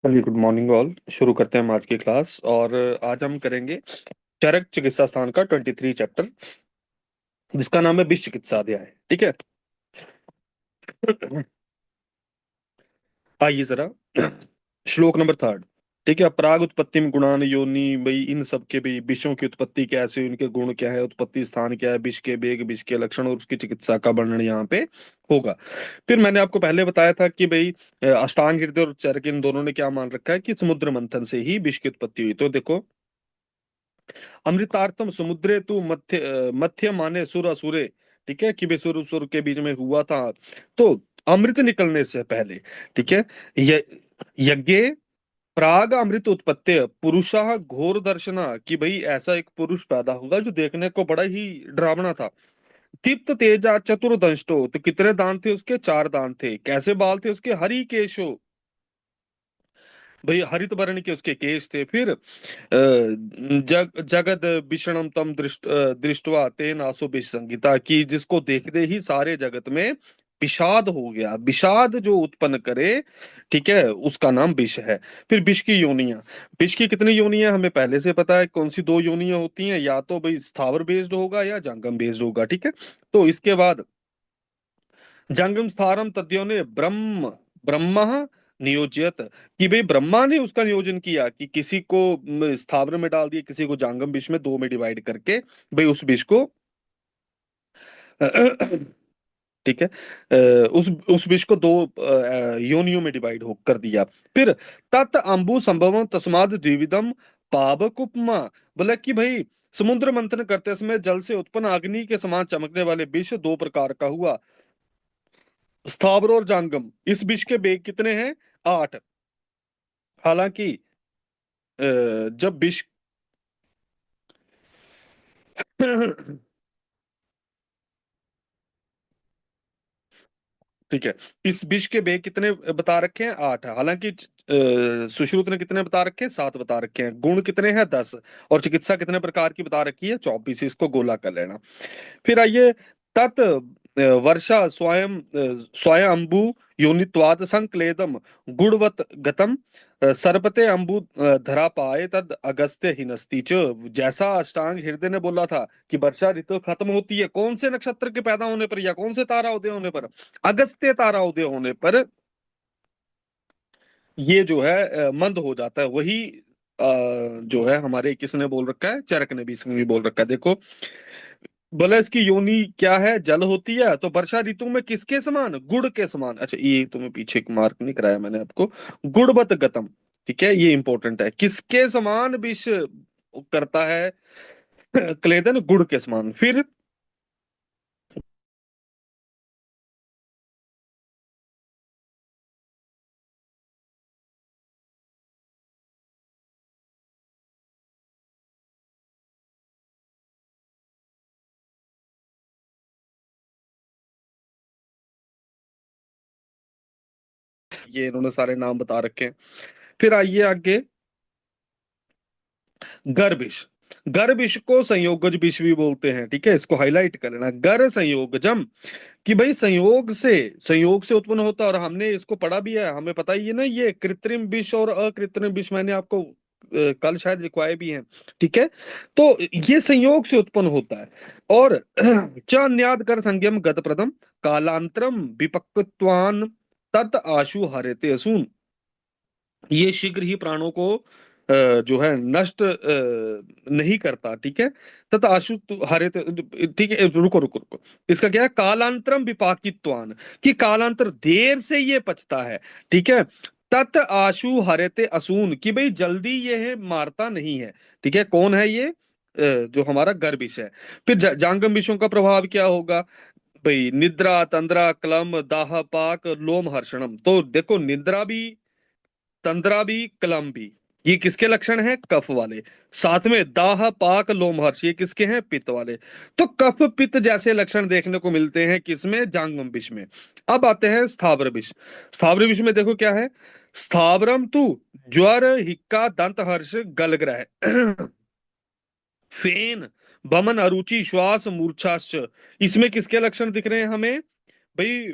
चलिए, good morning all. शुरू करते हैं हम आज की क्लास। और आज हम करेंगे चरक चिकित्सा स्थान का 23 चैप्टर, जिसका नाम है विष चिकित्सा अध्याय। ठीक है। आइए जरा, श्लोक नंबर थर्ड। ठीक है। प्राग उत्पत्ति में गुणान योनि, भाई इन सब के भी विषयों की उत्पत्ति कैसे, उनके गुण क्या है, उत्पत्ति स्थान क्या है, विष के वेग, विष के लक्षण और उसकी चिकित्सा का वर्णन यहाँ पे होगा। फिर मैंने आपको पहले बताया था कि भाई अष्टांग हृदय और चरक इन दोनों ने क्या मान रखा है कि समुद्र मंथन से ही विष की उत्पत्ति हुई। तो देखो, अमृतार्थम समुद्रे तु मध्य मध्य माने सुर असुरे। ठीक है, कि वे सुर सुर के बीच में हुआ था। तो अमृत निकलने से पहले, ठीक है, य- यज्ञ प्राग अमृत उत्पत्ति पुरुषा घोर दर्शना, कि भाई ऐसा एक पुरुष पैदा होगा जो देखने को बड़ा ही डरावना था। दीप्त तेजा चतुर्दंष्टो, तो कितने दांत थे उसके? चार दांत थे। कैसे बाल थे उसके? हरि केशो, भाई हरित वर्ण के उसके केस थे। फिर जगद विषणम तम दृष्टवा तेन आसो विष संगीता, की जिसको देखते ही सारे जगत में विषाद हो गया। विषाद जो उत्पन्न करे, ठीक है, उसका नाम विष है। फिर विष की योनियां, विष की कितनी योनियां हमें पहले से पता है। कौन सी दो योनियां होती हैं? या तो भाई स्थावर बेस्ड होगा या जंगम बेस्ड होगा। ठीक है। तो इसके बाद जंगम स्थारम तद्यो ने ब्रह्म ब्रह्मा नियोजित, कि भाई ब्रह्मा ने उसका नियोजन किया कि किसी को स्थावर में डाल दिया, किसी को जांगम विष में, दो में डिवाइड करके भाई उस विष को ठीक है, उस विष को दो योनियों में डिवाइड हो कर दिया। फिर तत् अम्बु संभवम तस्माद द्विविधम पावक उपमा, बोला कि भाई समुद्र मंथन करते समय जल से उत्पन्न अग्नि के समान चमकने वाले विष दो प्रकार का हुआ, स्थावर और जांगम। इस विष के वेग कितने हैं? 8। हालांकि जब विष ठीक है, इस विष के वेग कितने बता रखे हैं? 8। हालांकि सुश्रुत ने कितने बता रखे हैं? 7 बता रखे हैं। गुण कितने हैं? 10। और चिकित्सा कितने प्रकार की बता रखी है? 24। इसको गोला कर लेना। फिर आइए, तत् वर्षा स्वयं स्वयं अम्बु योनित्वाद संक्लेदम गुणवत गतम सर्पते अम्बु धरा पाए तद अगस्त्य हिनस्ति च। जैसा अष्टांग हृदय ने बोला था कि वर्षा ऋतु खत्म होती है कौन से नक्षत्र के पैदा होने पर, या कौन से तारा उदय होने पर? अगस्त्य तारा उदय होने पर ये जो है मंद हो जाता है। वही जो है हमारे किसने बोल रखा है? चरक ने भी इसमें भी बोल रखा है। देखो, बोला इसकी योनि क्या है? जल होती है। तो वर्षा ऋतु में किसके समान? गुड़ के समान। अच्छा, ये तुम्हें पीछे एक मार्क नहीं कराया मैंने आपको। गुड़वत गतम, ठीक है, ये इंपॉर्टेंट है। किसके समान विष करता है? क्लेदन, गुड़ के समान। फिर ये इन्होंने सारे नाम बता रखे हैं। फिर आइए आगे, गर्भिश। गर्भिश को संयोगज विष भी बोलते हैं। ठीक है, इसको हाईलाइट कर लेना। गर संयोगजम, कि भाई संयोग से उत्पन्न होता है। और हमने इसको पढ़ा भी है, हमें पता ही है ना, ये कृत्रिम विष और अकृत्रिम विष मैंने आपको कल शायद लिखवाए भी हैं। ठीक है। तो ये संयोग से उत्पन्न होता है। और च न्याद कर संज्ञम गत प्रथम कालांतरम विपक्वान तत् आशु हरेते असून, ये शीघ्र ही प्राणों को जो है नष्ट नहीं करता। ठीक है। तथा आशु हरे, ठीक है, रुको रुको रुको। इसका क्या है? कालांतरम विपाकित्वान, कि कालांतर देर से ये पचता है। ठीक है। तत आशु हरेते असून, कि भाई जल्दी ये है मारता नहीं है। ठीक है। कौन है ये? जो हमारा गर्भिश है। फिर जांगम विषयों का प्रभाव क्या होगा? भाई निद्रा तंद्रा क्लम दाह पाक लोम हर्षणम। तो देखो, निद्रा भी, तंद्रा भी, कलम भी, ये किसके लक्षण हैं? कफ वाले। साथ में दाह पाक लोमहर्ष, ये किसके हैं? पित्त वाले। तो कफ पित्त जैसे लक्षण देखने को मिलते हैं किसमें? जांगम विष में। अब आते हैं स्थावर विष। स्थावर विष में देखो क्या है? स्थावरम तु ज्वर हिक्का दंत हर्ष गलग्रह फेन बमन अरुचि श्वास मूर्छाश्च। इसमें किसके लक्षण दिख रहे हैं हमें? भाई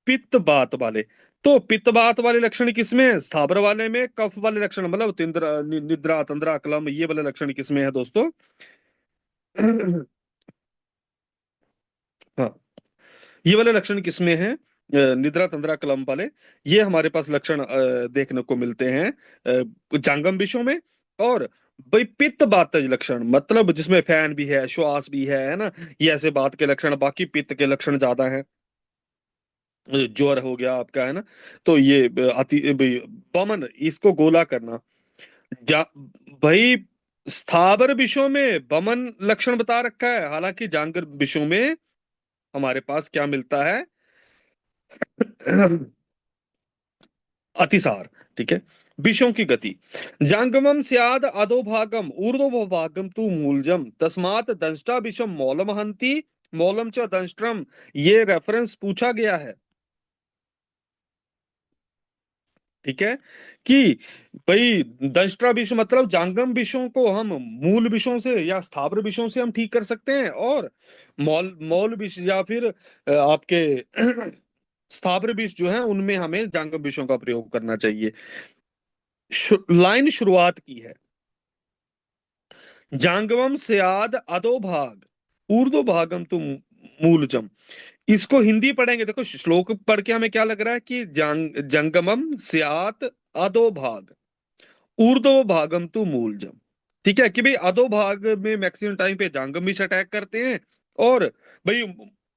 पित्त बात वाले। तो पित्त वात वाले लक्षण किसमें है? स्थावर वाले में। कफ वाले लक्षण मतलब निद्रा तंद्रा क्लम, ये वाले लक्षण किसमें है दोस्तों? हाँ, ये वाले लक्षण किसमें है? निद्रा तंद्रा कलम वाले। ये हमारे पास लक्षण देखने को मिलते हैं जांगम विषयों में। और भाई पित्त बातज लक्षण मतलब जिसमें फैन भी है, श्वास भी है ना, ये ऐसे बात के लक्षण। बाकी पित्त के लक्षण ज्यादा हैं। ज्वर हो गया आपका, है ना। तो ये अति भाई, बमन, इसको गोला करना। जा भाई, स्थावर विषयों में बमन लक्षण बता रखा है, हालांकि जांगर विषयों में हमारे पास क्या मिलता है? अतिसार। ठीक है। विषयों की गति। जांगमम स्याद अधोभागम ऊर्ध्वभागम तु मूलजम तस्मात् दंष्टा विषम मौलम हंति मौलम च दंष्ट्रम। ये रेफरेंस पूछा गया है। ठीक है। कि भाई दंष्ट्रा विषय मतलब जांगम विषयों को हम मूल विषयों से या स्थावर विषयों से हम ठीक कर सकते हैं, और मौल मौल विषय या फिर आपके स्थावर विषय जो है उनमें हमें जांगम विषयों का प्रयोग करना चाहिए। लाइन शुरुआत की है, जांगवम स्याद अधोभाग ऊर्ध्व भागम तुम मूलजम। इसको हिंदी पढ़ेंगे, देखो श्लोक पढ़ के हमें क्या लग रहा है कि जंगमम स्यात अधोभाग ऊर्ध्व भागम तु मूलजम। ठीक है, कि भाई अधो भाग में मैक्सिमम टाइम पे जांगम भी अटैक करते हैं। और भाई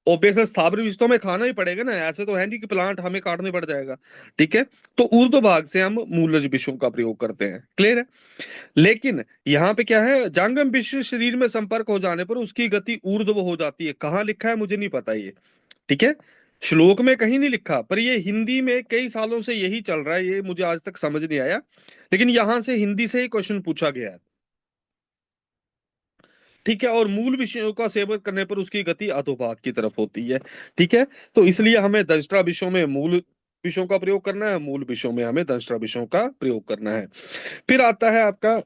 ओबियस स्थावर विष तो हमें खाना ही पड़ेगा ना, ऐसे तो है नहीं कि प्लांट हमें काटने पड़ जाएगा। ठीक है। तो ऊर्ध्व भाग से हम मूलज विषयों का प्रयोग करते हैं। क्लियर है? लेकिन यहाँ पे क्या है, जांगम विष शरीर में संपर्क हो जाने पर उसकी गति ऊर्ध्व हो जाती है। कहाँ लिखा है मुझे नहीं पता ये। ठीक है। श्लोक में कहीं नहीं लिखा, पर ये हिंदी में कई सालों से यही चल रहा है, ये मुझे आज तक समझ नहीं आया। लेकिन यहां से हिंदी से ही क्वेश्चन पूछा गया है। ठीक है। और मूल विषयों का सेवन करने पर उसकी गति अधोभाग की तरफ होती है। ठीक है। तो इसलिए हमें दंष्ट्रा विषयों में मूल विषयों का प्रयोग करना है, मूल विषयों में हमें दंष्ट्रा विषयों का प्रयोग करना है। फिर आता है आपका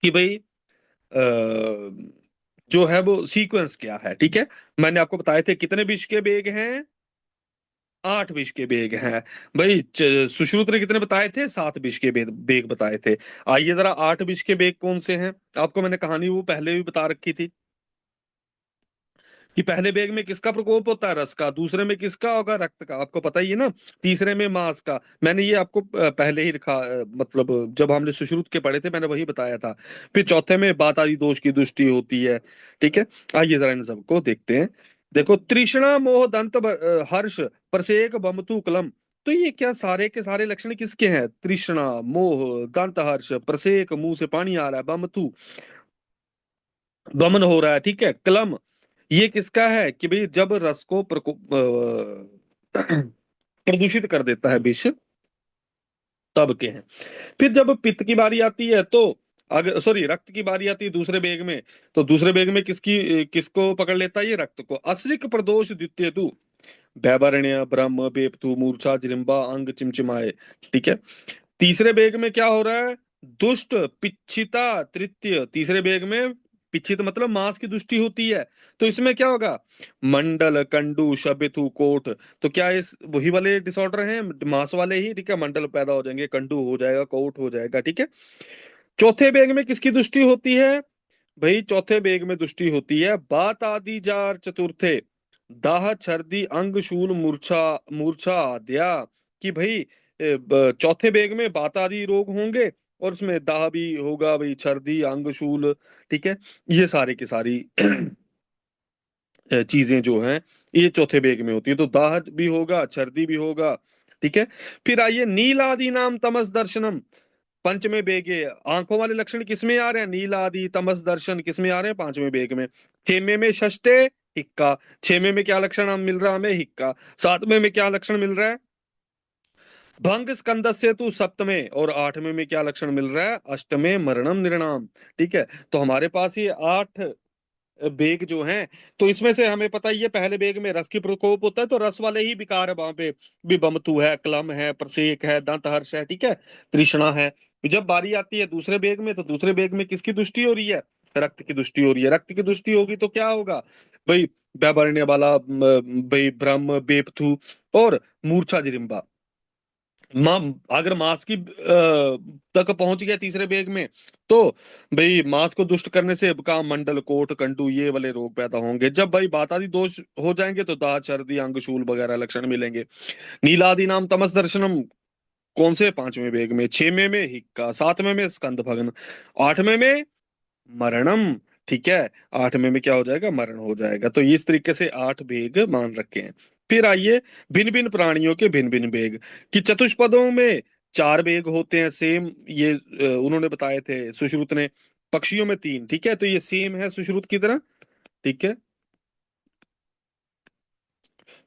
कि भाई जो है वो सीक्वेंस क्या है। ठीक है। मैंने आपको बताए थे कितने विष के बेग हैं? 8 विष के बेग हैं। भाई सुश्रुत ने कितने बताए थे? 7 विष के बेग बताए थे। आइए जरा 8 विष के बेग कौन से हैं? आपको मैंने कहानी वो पहले भी बता रखी थी कि पहले बेग में किसका प्रकोप होता है? रस का। दूसरे में किसका होगा? रक्त का, आपको पता ही है ना। तीसरे में मांस का। मैंने ये आपको पहले ही लिखा, मतलब जब हमने सुश्रुत के पढ़े थे मैंने वही बताया था। फिर चौथे में बात आदि दोष की दृष्टि होती है। ठीक है। आइए जरा इन सबको देखते हैं। देखो, तृष्णा मोह दंत हर्ष प्रसेक बमतु कलम। तो ये क्या सारे के सारे लक्षण किसके हैं? तृष्णा, मोह, दंत हर्ष, प्रसेक, मुंह से पानी आ रहा है, बमतु दमन हो रहा है। ठीक है। क्लम, ये किसका है? कि भाई जब रस को प्रदूषित कर देता है विष, तब के हैं। फिर जब पित्त की बारी आती है तो, अगर सॉरी रक्त की बारी आती है दूसरे बेग में, तो दूसरे बेग में किसको पकड़ लेता है? ये रक्त को। अश्रिक प्रदोष द्वितीय तु वैवरण्य ब्रह्म बेपतु मूर्छा जृंभा अंग चिमचिमाए। ठीक है। तीसरे बेग में क्या हो रहा है? दुष्ट पिच्छिता तृतीय। तीसरे बेग में पिच्छित मतलब मांस की दुष्टि होती है। तो इसमें क्या होगा? मंडल कंडू शबिथु कोट। तो क्या इस वही वाले डिसऑर्डर हैं, मांस वाले ही? ठीक है। मंडल पैदा हो जाएंगे, कंडू हो जाएगा, कोट हो जाएगा। ठीक है। चौथे बेग में किसकी दुष्टि होती है? भाई चौथे बेग में दुष्टि होती है बात आदि जार चतुर्थे दाह छर्दी अंग शूल मूर्छा मूर्छा आद्या। कि भाई चौथे बेग में बात आदि रोग होंगे, और उसमें दाह भी होगा, भाई छर्दी अंग शूल। ठीक है। ये सारी की सारी चीजें जो हैं ये चौथे बेग में होती है। तो दाह भी होगा, छर्दी भी होगा। ठीक है। फिर आइए नील आदि नाम तमस दर्शनम। पंचमें बेगे आंखों वाले लक्षण किसमें आ रहे हैं? नील आदि तमस दर्शन किसमें आ रहे हैं? पांचवें बेग में। छेवें में षष्ठे हिक्का। छेवें में क्या लक्षण हम मिल रहा है हमें? हिक्का। सातवें में क्या लक्षण मिल रहा है? भंग स्कंद से तू सप्तमें। और आठवें में क्या लक्षण मिल रहा है? अष्टमें मरणम निर्णाम। ठीक है। तो हमारे पास ये 8 बेग जो हैं, तो इसमें से हमें पता ही है पहले बेग में रस की प्रकोप होता है, तो रस वाले ही विकार है वहां पे। भी बमतु है, क्लम है, प्रसेक है, दंत हर्ष है। ठीक है। तृष्णा है। जब बारी आती है दूसरे बेग में, तो दूसरे बेग में किसकी दृष्टि हो रही है? रक्त की दृष्टि हो रही है। रक्त की दृष्टि होगी तो क्या होगा? भाई व्यावरण्य वाला भाई ब्रह्म बेपथु और मूर्छा जिरिम्बा। मा अगर मास की तक पहुंच गया तीसरे वेग में, तो भाई मास को दुष्ट करने से काम मंडल कोट कंटू ये वाले रोग पैदा होंगे। जब भाई बातादि दोष हो जाएंगे तो दाह सर्दी अंगशूल वगैरह लक्षण मिलेंगे। नीलादि नाम तमस दर्शनम कौन से पांचवें वेग में, छवें में हिक्का, सातवें में स्कंद भगन, आठवें में मरणम। ठीक है, आठवें में क्या हो जाएगा, मरण हो जाएगा। तो इस तरीके से आठ वेग मान रखे हैं। फिर आइए भिन्न भिन्न प्राणियों के भिन्न भिन्न वेग कि चतुष्पदों में चार वेग होते हैं सेम, ये उन्होंने बताए थे सुश्रुत ने। पक्षियों में तीन, ठीक है, तो ये सेम है सुश्रुत की तरह। ठीक है,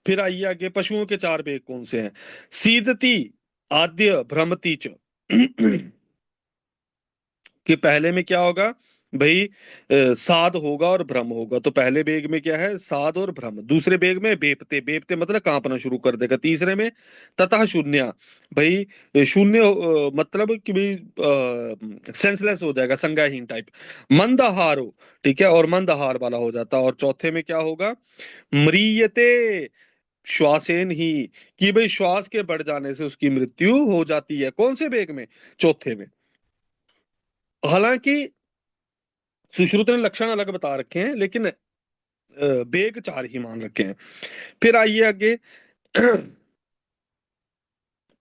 फिर आइए आगे, पशुओं के चार वेग कौन से हैं। सीदती आद्य भ्रमती च कि पहले में क्या होगा भाई, साध होगा और भ्रम होगा। तो पहले बेग में क्या है, साध और भ्रम। दूसरे बेग में बेपते, बेपते मतलब कांपना शुरू कर देगा। तीसरे में ततः शून्य, भाई शून्य मतलब कि भाई सेंसलेस हो जाएगा, संज्ञाहीन टाइप। मंदहारो, ठीक है, और मंदहार वाला हो जाता। और चौथे में क्या होगा, म्रियते श्वासेन ही, कि भाई श्वास के बढ़ जाने से उसकी मृत्यु हो जाती है। कौन से बेग में, चौथे में। हालांकि सुश्रुत ने लक्षण अलग बता रखे हैं, लेकिन बेग चार ही मान रखे हैं। फिर आइए आगे,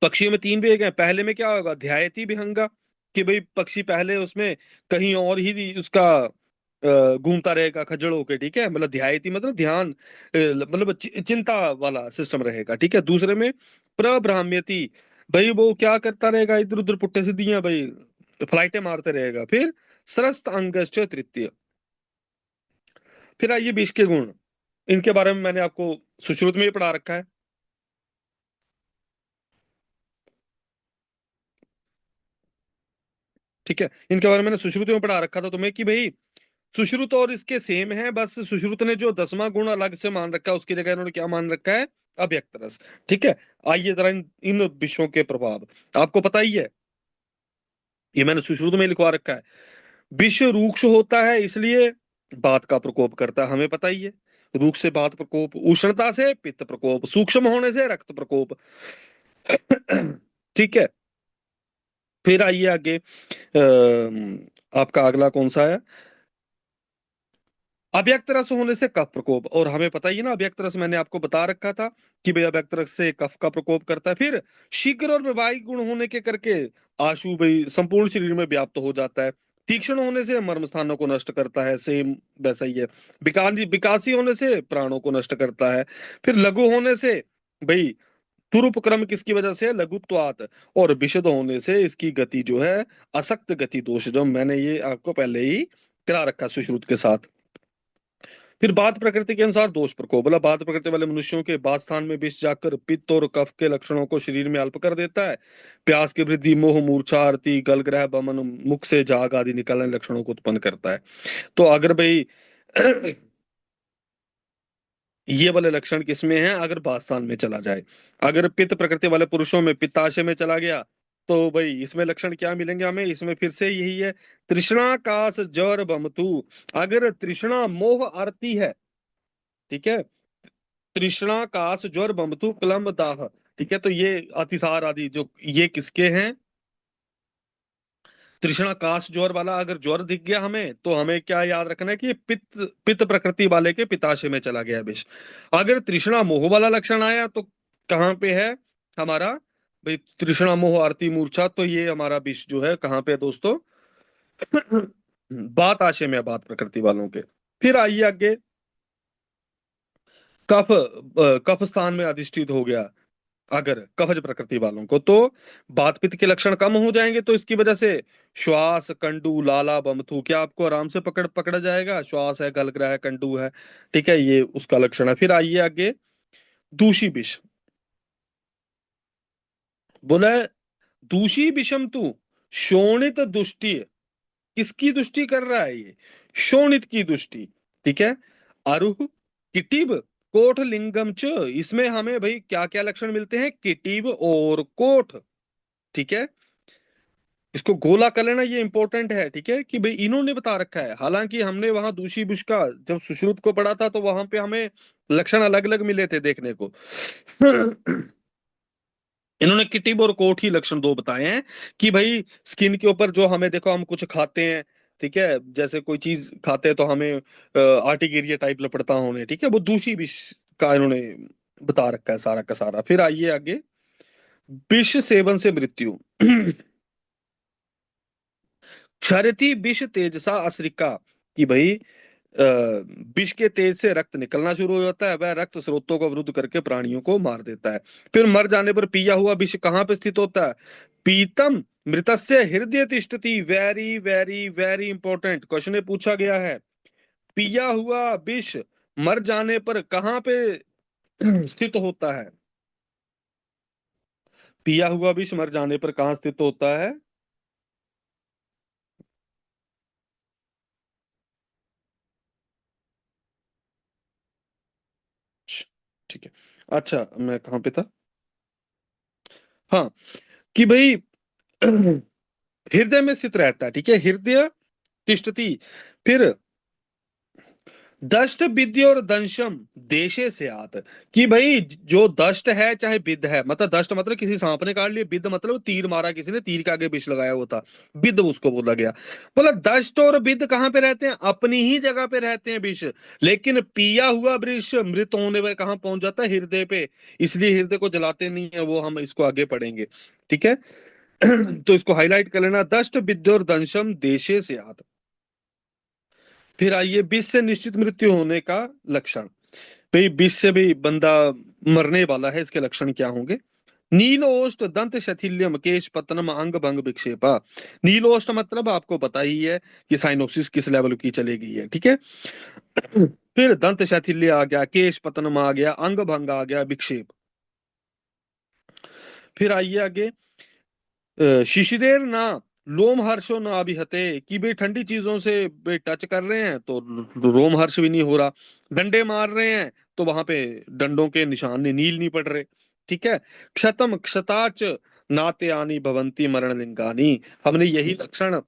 पक्षियों में तीन बेग हैं। पहले में क्या होगा, ध्यायती विहंगा, कि भाई पक्षी पहले उसमें कहीं और ही उसका घूमता रहेगा खज्जड़ होके। ठीक है, मतलब ध्यायती मतलब ध्यान, मतलब चिंता वाला सिस्टम रहेगा। ठीक है, दूसरे में प्रभ्राम्यति, भाई वो क्या करता रहेगा, इधर उधर पुट्टे सीधियां भाई फ्लाइटें मारते रहेगा। फिर सरस्त अंगश्च तृतीय। फिर आइए विष के गुण, इनके बारे में मैंने आपको सुश्रुत में ही पढ़ा रखा है। ठीक है, इनके बारे में मैंने सुश्रुत में पढ़ा रखा था तुम्हें कि भाई सुश्रुत और इसके सेम है, बस सुश्रुत ने जो 10वां गुण अलग से मान रखा है, उसकी जगह इन्होंने क्या मान रखा है, अव्यक्त रस। ठीक है, आइए जरा इन विषयों के प्रभाव, आपको पता ही है, ये मैंने सुश्रुत में लिखवा रखा है। विष रूक्ष होता है इसलिए बात का प्रकोप करता है, हमें पता ही है। रूक्ष से बात प्रकोप, उष्णता से पित्त प्रकोप, सूक्ष्म होने से रक्त प्रकोप। ठीक है, फिर आइए आगे, आपका अगला कौन सा है, अव्यक्त रस होने से कफ प्रकोप। और हमें पता ही है ना, अव्यक्त रस मैंने आपको बता रखा था कि भाई अव्यक्त रस से कफ का प्रकोप करता है। फिर शीघ्र और वैवाहिक गुण होने के करके आशु भाई संपूर्ण शरीर में व्याप्त हो जाता है। तीक्ष्ण होने से मर्म स्थानों को नष्ट करता है, सेम वैसा ही है। विकासी होने से प्राणों को नष्ट करता है। फिर लघु होने से भाई तुरुपक्रम किसकी वजह से, लघुत्वात। और विशद होने से इसकी गति जो है असक्त गति दोष, जो मैंने ये आपको पहले ही करा रखा सुश्रुत के साथ। फिर बात प्रकृति के अनुसार दोष प्रकोप, बोला बात प्रकृति वाले मनुष्यों के बात स्थान में विष जाकर पित्त और कफ के लक्षणों को शरीर में अल्प कर देता है। प्यास की वृद्धि, मोह मूर्छा आरती गल ग्रह बमन, मुख से झाग आदि निकलने लक्षणों को उत्पन्न करता है। तो अगर भाई ये वाले लक्षण किसमें हैं, अगर बास्थान में चला जाए, अगर पित्त प्रकृति वाले पुरुषों में पित्ताशय में चला गया, तो भाई इसमें लक्षण क्या मिलेंगे हमें, इसमें फिर से यही है, तृष्णा कास जर बमतु। अगर तृष्णा मोह आरती है, ठीक है, तृष्णा कास ज्वर बमतु क्लम दाह, ठीक है, तो ये अतिसार आदि जो ये किसके हैं, तृष्णा काश ज्वर वाला। अगर ज्वर दिख गया हमें, तो हमें क्या याद रखना है कि ये पित्त पित्त प्रकृति वाले के पिताशय में चला गया विष। अगर तृष्णा मोह वाला लक्षण आया तो कहाँ पे है हमारा, भाई तृष्णा मोह आरती मूर्छा, तो ये हमारा विष जो है कहाँ पे है दोस्तों, बात आशय में है, बात प्रकृति वालों के। फिर आइए आगे, कफ कफ स्थान में अधिष्ठित हो गया अगर कफज प्रकृति वालों को, तो बात पित्त के लक्षण कम हो जाएंगे। तो इसकी वजह से श्वास कंडू लाला बमथू, क्या आपको आराम से पकड़ा जाएगा, श्वास है गलग्रह है कंडू है। ठीक है, ये उसका लक्षण है। फिर आइए आगे, दूषी विष, बोला है, दूषी विषम तू शोणित दुष्टि, किसकी दुष्टि कर रहा है ये, शोणित की दुष्टि। ठीक है, अरुह किटिब कोठ लिंगम च, इसमें हमें भाई क्या क्या लक्षण मिलते हैं, किटिब और कोठ। ठीक है, इसको गोला कर लेना, ये इंपॉर्टेंट है, ठीक है, कि भाई इन्होंने बता रखा है। हालांकि हमने वहां दूषी बुश का जब सुश्रुत को पढ़ा था तो वहां पे हमें लक्षण अलग अलग मिले थे देखने को। इन्होंने किटिब और कोट ही लक्षण दो बताए हैं कि भाई स्किन के ऊपर जो हमें, देखो हम कुछ खाते हैं, ठीक है, जैसे कोई चीज खाते हैं तो हमें आर्टिकेरिया टाइप लपड़ता होने, ठीक है, वो दूषी विष का इन्होंने बता रखा है सारा का सारा। फिर आइए आगे, विष सेवन से मृत्यु। क्षरति विष तेजसा असृका, कि भाई विष के तेज से रक्त निकलना शुरू हो जाता है, वह रक्त स्रोतों को अवरुद्ध करके प्राणियों को मार देता है। फिर मर जाने पर पिया हुआ विष कहाँ पे स्थित होता है? पीतम मृतस्य हृदय तिष्ठति। Very very very important question में पूछा गया है। पिया हुआ विष मर जाने पर कहाँ पे स्थित होता है? पिया हुआ विष मर जाने पर कहाँ स्थित होता है? ठीक है। अच्छा, मैं कहाँ पे था? हाँ, कि भाई हृदय में स्थित रहता है, ठीक है, हृदय तिष्ठति। फिर दष्ट विद्य और दंशम देशे से आत, कि भाई जो दष्ट है चाहे विद है, मतलब दष्ट मतलब किसी सांप ने काट लिया, विद मतलब तीर मारा किसी ने, तीर के आगे विष लगाया हुआ था, विद उसको बोला गया। बोला दष्ट और विद कहाँ पे रहते हैं? अपनी ही जगह पे रहते हैं विष, लेकिन पिया हुआ विष मृत होने पर कहाँ पहुंच जाता है? हृदय पे। इसलिए हृदय को जलाते नहीं है, वो हम इसको आगे पढ़ेंगे, ठीक है। तो इसको हाईलाइट कर लेना, दष्ट विद्य और दंशम देशे से आत। फिर आइए विष से निश्चित मृत्यु होने का लक्षण। भाई विष से भी बंदा मरने वाला है, इसके लक्षण क्या होंगे? नीलोष्ट दंत शथिल्यम केश पतनम अंग भंग विक्षेपा। नीलोष्ट मतलब आपको पता ही है कि साइनोसिस किस लेवल की चली गई है, ठीक है। फिर दंत शैथिल्य आ गया, केश पतनम आ गया, अंग भंग आ गया, विक्षेप। फिर आइए आगे, शिशिरेर ना लोम हर्षो ना अभिहते, कि भाई ठंडी चीजों से भाई टच कर रहे हैं तो रोम हर्ष भी नहीं हो रहा। डंडे मार रहे हैं तो वहां पे डंडों के निशान नील नहीं पड़ रहे, ठीक है। क्षतम क्षताच नाते आनी भवंती मरण लिंगानी। हमने यही लक्षण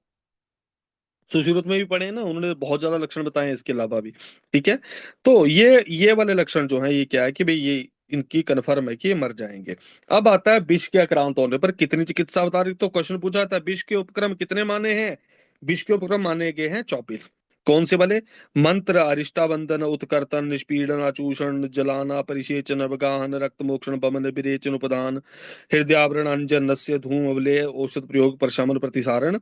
सुश्रुत में भी पढ़े हैं ना, उन्होंने बहुत ज्यादा लक्षण बताए हैं इसके अलावा भी, ठीक है। तो ये वाले लक्षण जो है, ये क्या है कि भाई ये इनकी कन्फर्म है कि ये मर जाएंगे। अब आता है विष के आक्रांत होने पर कितनी चिकित्सा बता रही, तो क्वेश्चन पूछा था विष के उपक्रम कितने माने हैं? विष के उपक्रम माने गए हैं 24। कौन से वाले? मंत्र, अरिष्टाबंधन, उत्कर्तन, निष्पीड़न, अचूषण, जलाना, परिसेचन, अवगाहन, रक्त मोक्षण, बमन, विरेचन, उपदान, हृदयावरण, अंजन, नस्य, धूम, अवलेय, औषध प्रयोग, प्रशमन, प्रतिसारण,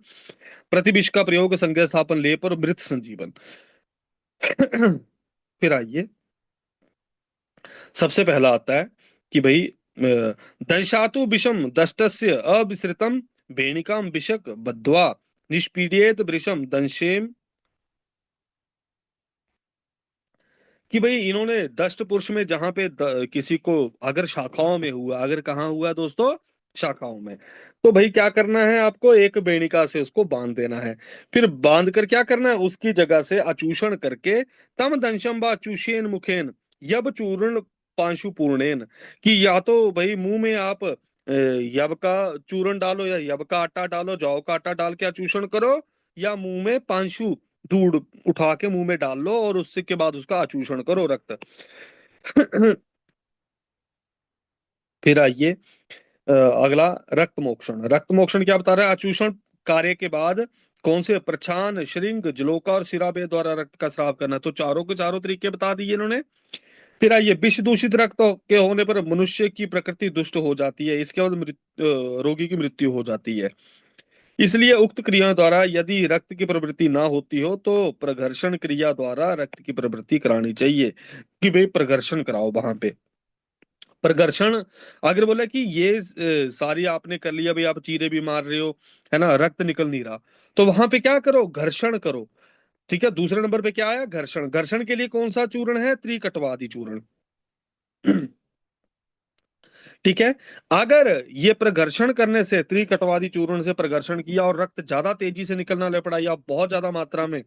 प्रतिविष का प्रयोग, संज्ञा स्थापन, लेप और मृत संजीवन। फिर आइए, सबसे पहला आता है कि भाई दंशातु विषम दष्टस्य अविसृतम वेणिकाम विषक बद्ध्वा निष्पीड़येत वृषम दंशेम। कि भाई इन्होंने दष्ट पुरुष में जहां पे किसी को अगर शाखाओं में हुआ, अगर कहाँ हुआ दोस्तों? शाखाओं में। तो भाई क्या करना है आपको? एक बेणिका से उसको बांध देना है। फिर बांध कर क्या करना है? उसकी जगह से अचूषण करके तम दंशम व चूषेन मुखेन यब चूर्ण पांशु पूर्णेन, कि या तो भाई मुंह में आप यब का चूर्ण डालो या यब का आटा डालो, जौ का आटा डाल के अचूषण करो, या मुंह में पांशु दूध उठा के मुंह में डाल लो और उससे के बाद उसका आचूषण करो रक्त। फिर आइए अगला, रक्त मोक्षण। रक्त मोक्षण क्या बता रहा है? आचूषण कार्य के बाद कौन से? प्रछान, श्रृंग, जलोका और सिराबे द्वारा रक्त का स्राव करना। तो चारों के चारों तरीके बता दिए इन्होंने। फिर आइए, विष दूषित रक्त के होने पर मनुष्य की प्रकृति दुष्ट हो जाती है, इसके बाद रोगी की मृत्यु हो जाती है। इसलिए उक्त क्रिया द्वारा यदि रक्त की प्रवृत्ति ना होती हो तो प्रघर्षण क्रिया द्वारा रक्त की प्रवृत्ति करानी चाहिए, कि भाई प्रघर्षण कराओ वहां पे। प्रघर्षण, अगर बोला कि ये सारी आपने कर लिया, भाई आप चीरे भी मार रहे हो, है ना, रक्त निकल नहीं रहा, तो वहां पे क्या करो? घर्षण करो, ठीक है। दूसरे नंबर पे क्या आया? घर्षण। घर्षण के लिए कौन सा चूर्ण है? त्रिकटवादी चूर्ण। ठीक है। अगर ये प्रघर्षण करने से, त्रिकटवादी चूर्ण से प्रघर्षण किया और रक्त ज्यादा तेजी से निकलना लग पड़ा या बहुत ज्यादा मात्रा में,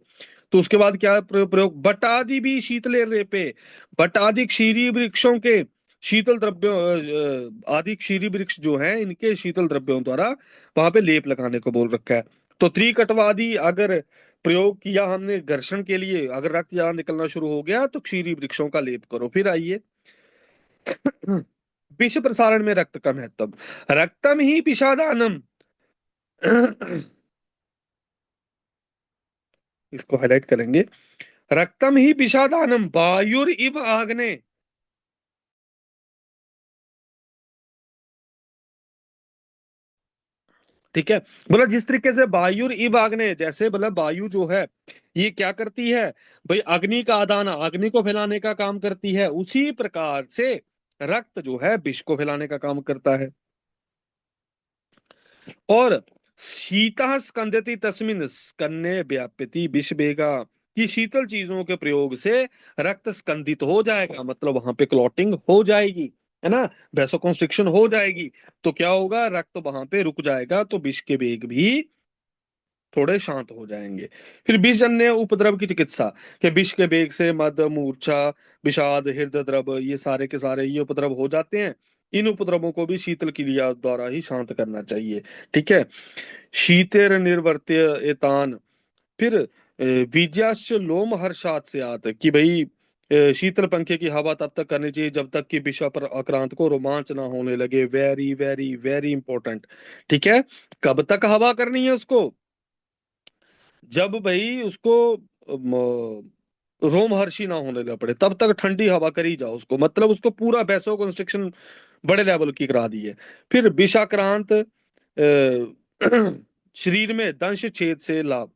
तो उसके बाद क्या प्रयोग? बटादि भी शीतले रेपे, बटादि क्षीरी वृक्षों के शीतल द्रव्यों आदि क्षीरी वृक्ष जो है इनके शीतल द्रव्यों द्वारा वहां पे लेप लगाने को बोल रखा है। तो त्रिकटवादी अगर प्रयोग किया हमने घर्षण के लिए, अगर रक्त ज्यादा निकलना शुरू हो गया तो क्षीरी वृक्षों का लेप करो। फिर आइए, विष प्रसारण में रक्त का महत्व। रक्तम ही पिशादानम, इसको हाईलाइट करेंगे। रक्तम ही पिशादानम वायुर इव आग्ने। ठीक है, बोला जिस तरीके से वायुर इव आग्ने, जैसे बोला वायु जो है ये क्या करती है भाई, अग्नि का आदान, अग्नि को फैलाने का काम करती है, उसी प्रकार से रक्त जो है विष को फैलाने का काम करता है। और शीतः स्कंदति तस्मिन स्कन्ने व्याप्यति विष वेगा, कि शीतल चीजों के प्रयोग से रक्त स्कंदित हो जाएगा, मतलब वहां पे क्लॉटिंग हो जाएगी, है ना, वैसोकंस्ट्रिक्शन हो जाएगी। तो क्या होगा, रक्त वहां पे रुक जाएगा, तो विष के वेग भी थोड़े शांत हो जाएंगे। फिर विषजन्य उपद्रव की चिकित्सा, कि विष के वेग से मद, मूर्छा, विषाद, हृदय द्रव, ये सारे के सारे ये उपद्रव हो जाते हैं। इन उपद्रवों को भी शीतल क्रिया द्वारा ही शांत करना चाहिए। ठीक है, शीतेर निर्वर्त्य एतान। फिर बीजाश्च लोम हर्षात से आत, कि भाई शीतल पंखे की हवा तब तक करनी चाहिए जब तक कि विषय पर आक्रांत को रोमांच ना होने लगे। Very very very important. ठीक है, कब तक हवा करनी है उसको, जब भाई उसको रोमहर्षी ना होने लग पड़े तब तक ठंडी हवा करी जाओ उसको, मतलब उसको पूरा वैसो कंस्ट्रिक्शन बड़े लेवल की करा दी है। फिर विषाक्रांत शरीर में दंश छेद से लाभ।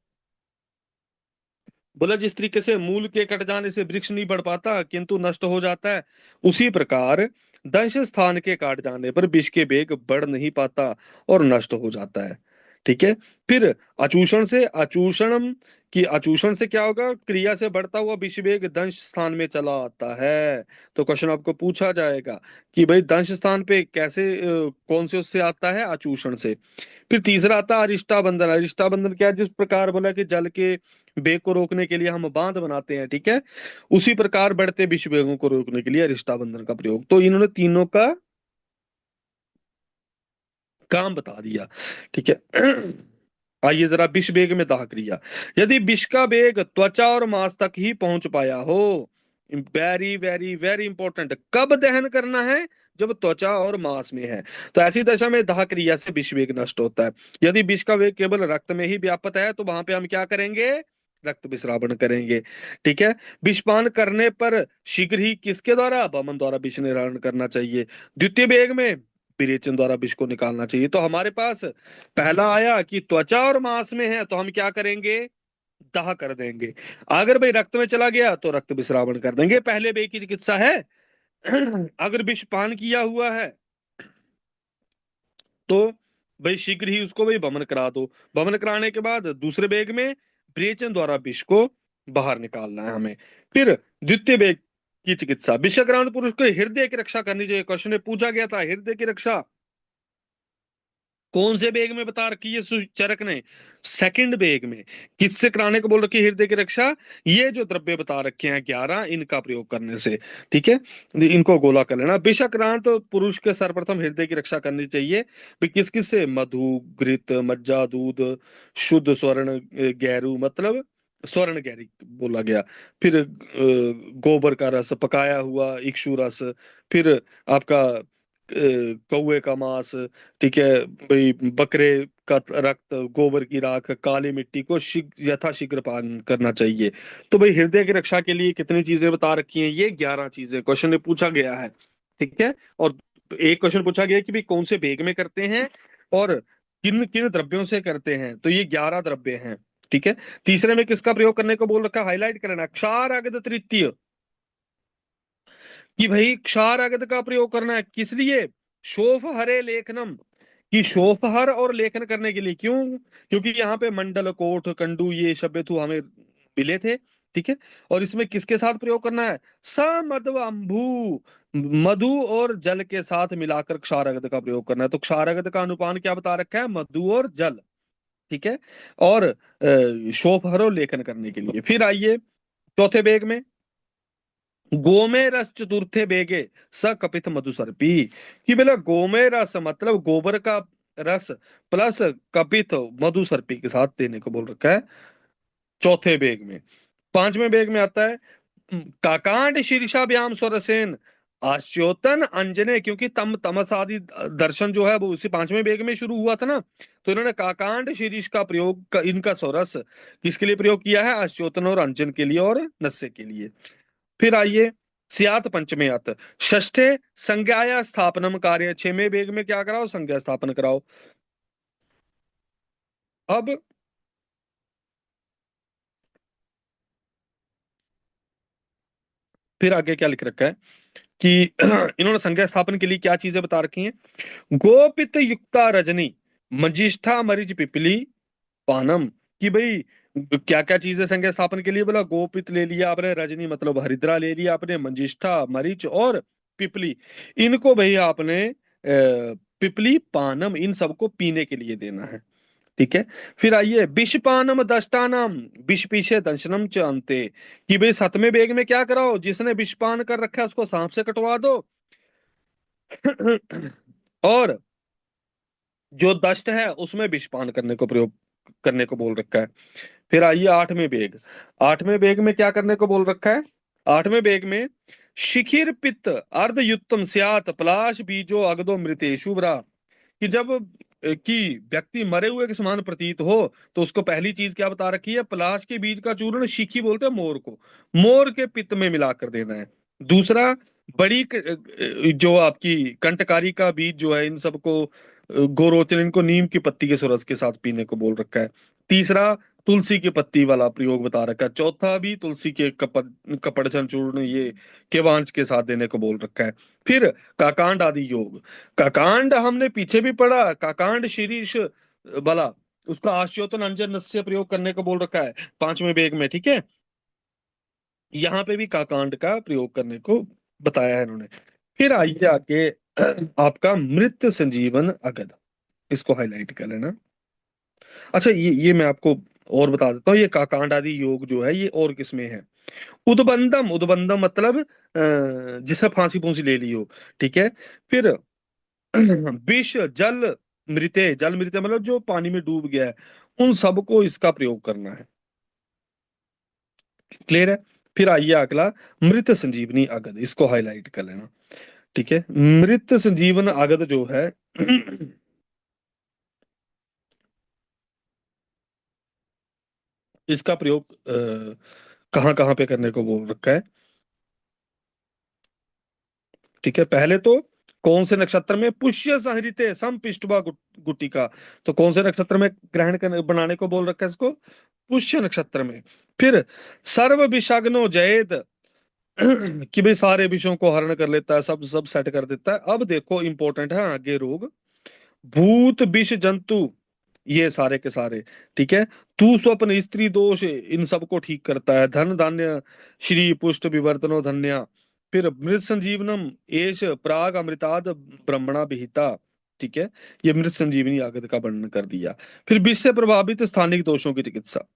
बोला जिस तरीके से मूल के कट जाने से वृक्ष नहीं बढ़ पाता किंतु नष्ट हो जाता है, उसी प्रकार दंश स्थान के काट जाने पर विष के वेग बढ़ नहीं पाता और नष्ट हो जाता है। ठीक है, फिर अचूषण से, अचूषणम की अचूषण से क्या होगा, क्रिया से बढ़ता हुआ विष वेग दंश स्थान में चला आता है। तो क्वेश्चन आपको पूछा जाएगा कि भाई दंश स्थान पे कैसे, कौन से उससे आता है, अचूषण से। फिर तीसरा आता है अरिष्टाबंधन। अरिष्टाबंधन क्या है, जिस प्रकार बोला कि जल के वेग को रोकने के लिए हम बांध बनाते हैं, ठीक है, उसी प्रकार बढ़ते विश्व वेगों को रोकने के लिए अरिष्टाबंधन का प्रयोग। तो इन्होंने तीनों का काम बता दिया। ठीक है, आइए जरा विष वेग में दाह क्रिया। यदि विष का वेग त्वचा और मांस तक ही पहुंच पाया हो, वेरी वेरी वेरी इंपॉर्टेंट, कब दहन करना है, जब त्वचा और मांस में है, तो ऐसी दशा में दाह क्रिया से विष वेग नष्ट होता है। यदि विष का वेग केवल रक्त में ही व्याप्त है तो वहां पे हम क्या करेंगे, रक्त विस्रावण करेंगे। ठीक है, विषपान करने पर शीघ्र ही किसके द्वारा, वमन द्वारा विष निवारण करना चाहिए। द्वितीय वेग में विरेचन द्वारा विष को निकालना चाहिए। तो हमारे पास पहला आया कि त्वचा और मांस में है तो हम क्या करेंगे, दाह कर देंगे। अगर भाई रक्त में चला गया तो रक्त विस्रावण कर देंगे, पहले वे की चिकित्सा है। अगर विष पान किया हुआ है तो भाई शीघ्र ही उसको भाई वमन करा दो। वमन कराने के बाद दूसरे वेग में विरेचन द्वारा विष को बाहर निकालना है हमें। फिर द्वितीय वेग की चिकित्सा, विषाक्रांत पुरुष को हृदय की रक्षा करनी चाहिए। क्वेश्चन में पूछा गया था हृदय की रक्षा कौन से बेग में बता रखी है चरक ने, सेकंड बेग में। किससे कराने को बोल रखी है हृदय की रक्षा, ये जो द्रव्य बता रखे हैं 11, इनका प्रयोग करने से। ठीक है, इनको गोला कर लेना। विषाक्रांत पुरुष के सर्वप्रथम हृदय की रक्षा करनी चाहिए। किस किस से, मधु, घृत, मज्जा, दूध, शुद्ध स्वर्ण गैरू, मतलब स्वर्ण गैरी बोला गया। फिर गोबर का रस, पकाया हुआ इक्षु रस, फिर आपका कौए का मांस, ठीक है भाई, बकरे का रक्त, गोबर की राख, काली मिट्टी को यथाशीघ्र पान करना चाहिए। तो भाई हृदय की रक्षा के लिए कितनी चीजें बता रखी हैं, ये 11 चीजें क्वेश्चन में पूछा गया है। ठीक है, और एक क्वेश्चन पूछा गया कि भाई कौन से वेग में करते हैं और किन किन द्रव्यों से करते हैं, तो ये 11 द्रव्य हैं। ठीक है, तीसरे में किसका प्रयोग करने को बोल रखा, हाईलाइट करना, क्षार आगद तृतीय, कि भाई क्षार आगद का प्रयोग करना है, किस लिए, शोफ हरे लेखनम, कि शोफहर और लेखन करने के लिए। क्यों, क्योंकि यहाँ पे मंडल, कोठ, कंडू, ये शब्द हमें मिले थे। ठीक है, और इसमें किसके साथ प्रयोग करना है, समध्व अम्भू, मधु और जल के साथ मिलाकर क्षारगद का प्रयोग करना है। तो क्षारगद का अनुपान क्या बता रखा है, मधु और जल। ठीक है, और शोफहर और लेखन करने के लिए। फिर आइए चौथे वेग में, गोमे रस चतुर्थे बेगे स कपित मधुसर्पी। कि बोला गोमे रस मतलब गोबर का रस प्लस कपित मधुसर्पी के साथ देने को बोल रखा है चौथे बेग में। पांचवें बेग में आता है काकांड शीर्षा व्याम स्वरसेन आश्चोतन अंजने, क्योंकि तम तमस आदि दर्शन जो है वो उसी पांचवें बेग में शुरू हुआ था ना, तो इन्होंने काकांड शीर्ष का प्रयोग इनका स्वरस किसके लिए प्रयोग किया है, आश्चोतन और अंजन के लिए और नस्य के लिए। फिर आइए सियात पंचमे अत षष्ठे संज्ञाया स्थापनम कार्य, छेवें बेग में क्या कराओ, संज्ञा स्थापन कराओ। अब फिर आगे क्या लिख रखा है कि इन्होंने संज्ञा स्थापन के लिए क्या चीजें बता रखी हैं, गोपित युक्ता रजनी मंजिष्ठा मरिच पिपली पानम। कि भाई क्या क्या चीजें संज्ञा स्थापन के लिए, बोला गोपित ले लिया आपने, रजनी मतलब हरिद्रा ले लिया आपने, मंजिष्ठा मरीच और पिपली, इनको भाई आपने पिपली पानम इन सबको पीने के लिए देना है। ठीक है। फिर आइए विषपानम दष्टानम विष पीछे दंशनम च अंते। कि भाई सतवें बेग में क्या कराओ, जिसने विषपान कर रखा है उसको सांप से कटवा दो और जो दष्ट है उसमें विषपान करने को प्रयोग करने को बोल रखा है। फिर आइए आठवें बेग। आठवें बेग में क्या करने को बोल रखा है, आठवें बेग में शिखिर पित्त अर्धयुक्तम स्यात पलाश बीजो अगदो मृतेशु ब्रा। कि जब कि व्यक्ति मरे हुए के समान प्रतीत हो तो उसको पहली चीज क्या बता रखी है, पलाश के बीज का चूर्ण, शिखी बोलते हैं मोर को, मोर के पित्त में मिलाकर देना है। दूसरा बड़ी जो आपकी कंटकारी का बीज जो है, इन सबको गोरोचन, इनको नीम की पत्ती के रस के साथ पीने को बोल रखा है। तीसरा तुलसी की पत्ती वाला प्रयोग बता रखा है। चौथा भी तुलसी के कपड़चन चूर्ण ये केवांश के साथ देने को बोल रखा है। फिर काकांड आदि योग, काकांड हमने पीछे भी पढ़ा, काकांड शीरीष बला, उसका आश्योतन अंजन से प्रयोग करने को बोल रखा है पांचवें बेग में। ठीक है। यहाँ पे भी काकांड का प्रयोग करने को बताया है इन्होंने। फिर आइए आगे आपका मृत संजीवन अगद, इसको हाईलाइट कर लेना। अच्छा ये मैं आपको और बता देता हूँ, ये काकांड आदि योग जो है ये और किसमें है। उद्बंदम, उद्बंदम मतलब जिसे फांसी फूंसी ले ली हो। ठीक है। फिर विष जल मृते, जल मृते मतलब जो पानी में डूब गया है, उन सबको इसका प्रयोग करना है। क्लियर है। फिर आइए अगला मृत संजीवनी अगद, इसको हाईलाइट कर लेना। ठीक है। मृत संजीवन अगद जो है इसका प्रयोग कहाँ कहाँ पे करने को बोल रखा है। ठीक है। पहले तो कौन से नक्षत्र में, पुष्य संहृते सम पिष्टवा गुटिका, तो कौन से नक्षत्र में ग्रहण करने बनाने को बोल रखा है इसको, पुष्य नक्षत्र में। फिर सर्व विषाग्नो जयेद कि भाई सारे विषयों को हरण कर लेता है, सब सब सेट कर देता है। अब देखो इंपॉर्टेंट है आगे रोग, भूत विष जंतु ये सारे के सारे। ठीक है। तू स्वप्न स्त्री दोष इन सबको ठीक करता है, धन धान्य श्री पुष्ट विवर्तनो धन्या। फिर मृत संजीवनम एश प्राग अमृताद ब्रह्मणा विहिता। ठीक है। ये मृत संजीवनी आगत का वर्णन कर दिया। फिर विष से प्रभावित स्थानिक दोषों की चिकित्सा,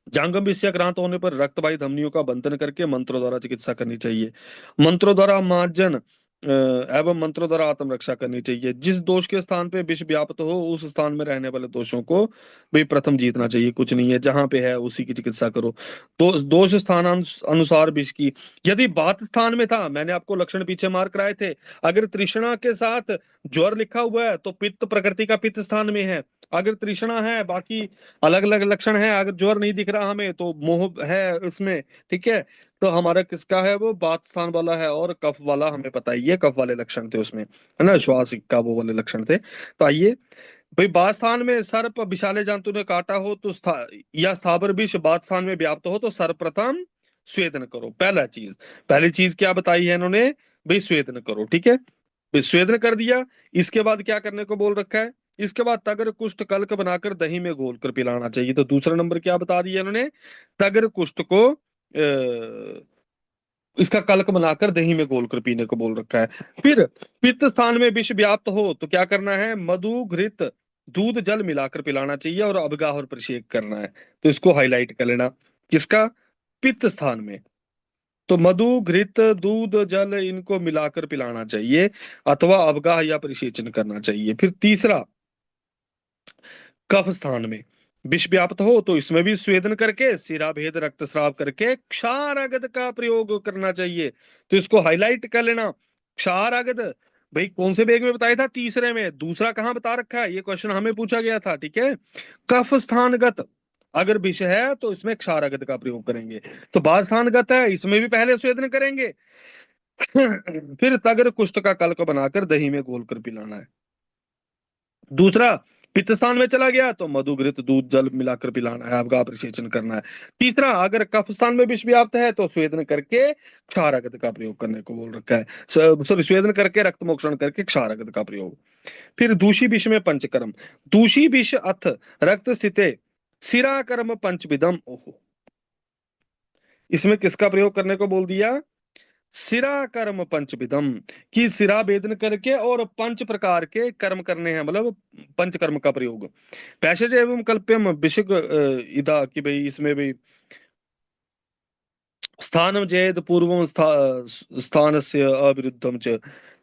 जांगम विषयाक्रांत होने पर रक्तवाही धमनियों का बंधन करके मंत्रों द्वारा चिकित्सा करनी चाहिए, मंत्रों द्वारा मार्जन एवं मंत्रों द्वारा आत्म रक्षा करनी चाहिए। जिस दोष के स्थान पे विष व्याप्त हो उस स्थान में रहने वाले दोषों को भी प्रथम जीतना चाहिए, कुछ नहीं है जहां पे है उसी की चिकित्सा करो। तो दोष स्थान अनुसार विष की, यदि बात स्थान में था, मैंने आपको लक्षण पीछे मार्क कराए थे, अगर तृष्णा के साथ ज्वर लिखा हुआ है तो पित्त प्रकृति का पित्त स्थान में है। अगर तृष्णा है बाकी अलग अलग लक्षण है, अगर ज्वर नहीं दिख रहा हमें तो मोह है उसमें। ठीक है। तो हमारा किसका है, वो बात स्थान वाला है, और कफ वाला हमें पता ही है, कफ वाले लक्षण थे उसमें, है ना, श्वास का वो वाले लक्षण थे। तो आइए भाई, बात स्थान में सर्प विषाले जंतु ने काटा हो तो या स्थावर विष बात स्थान में व्याप्त हो तो सर्वप्रथम स्वेदन करो। पहला चीज, पहली चीज क्या बताई है इन्होंने, भाई स्वेदन करो। ठीक है। स्वेदन कर दिया, इसके बाद क्या करने को बोल रखा है, इसके बाद तगर कुष्ठ कल्क बनाकर दही में घोल कर पिलाना चाहिए। तो दूसरा नंबर क्या बता दिया इन्होंने, तगर कुष्ठ को इसका कल्क बनाकर दही में घोल कर पीने को बोल रखा है। फिर पित्त स्थान में विष व्याप्त हो तो क्या करना है, मधु घृत दूध जल मिलाकर पिलाना चाहिए और अबगाह और परिषेक करना है। तो इसको हाईलाइट कर लेना, किसका, पित्त स्थान में। तो मधु, घृत, दूध, जल इनको मिलाकर पिलाना चाहिए अथवा अवगाह या परिसेचन करना चाहिए। फिर तीसरा, कफ स्थान में विष व्याप्त हो तो इसमें भी स्वेदन करके सिरा भेद रक्तस्राव करके क्षारगद का प्रयोग करना चाहिए। तो इसको हाईलाइट कर लेना। क्षारगद, भाई कौन से वेग में बताया था? तीसरे में। दूसरा कहाँ बता रखा है? ये क्वेश्चन हमें पूछा गया था, ठीक है। कफ स्थानगत अगर विष है तो इसमें क्षारगद का प्रयोग करेंगे। तो बाल स्थानगत है, इसमें भी पहले स्वेदन करेंगे फिर तगर कुष्ठ का कल्क बनाकर दही में घोलकर पिलाना है। दूसरा, पित्त स्थान में चला गया तो मधु, घृत, दूध, जल मिलाकर पिलाना है, आपका अभिषेचन करना है। तीसरा, अगर कफ स्थान में विष व्याप्त है तो स्वेदन करके क्षारगद का प्रयोग करने को बोल रखा है। सॉरी, स्वेदन करके रक्त मोक्षण करके क्षारगद का प्रयोग। फिर दूषी विष में पंचकर्म। दूषी विष अथ रक्त स्थिते सिरा कर्म पंचविदम। ओहो, इसमें किसका प्रयोग करने को बोल दिया? सिरा कर्म पंचविदम, की सिरा भेदन करके और पंच प्रकार के कर्म करने हैं, मतलब पंचकर्म का प्रयोग। पैसेज एवं कल्प्यम विषुक इदा, कि भाई इसमें भी स्थानम चेद पूर्वम स्थान से अविरुद्धम च,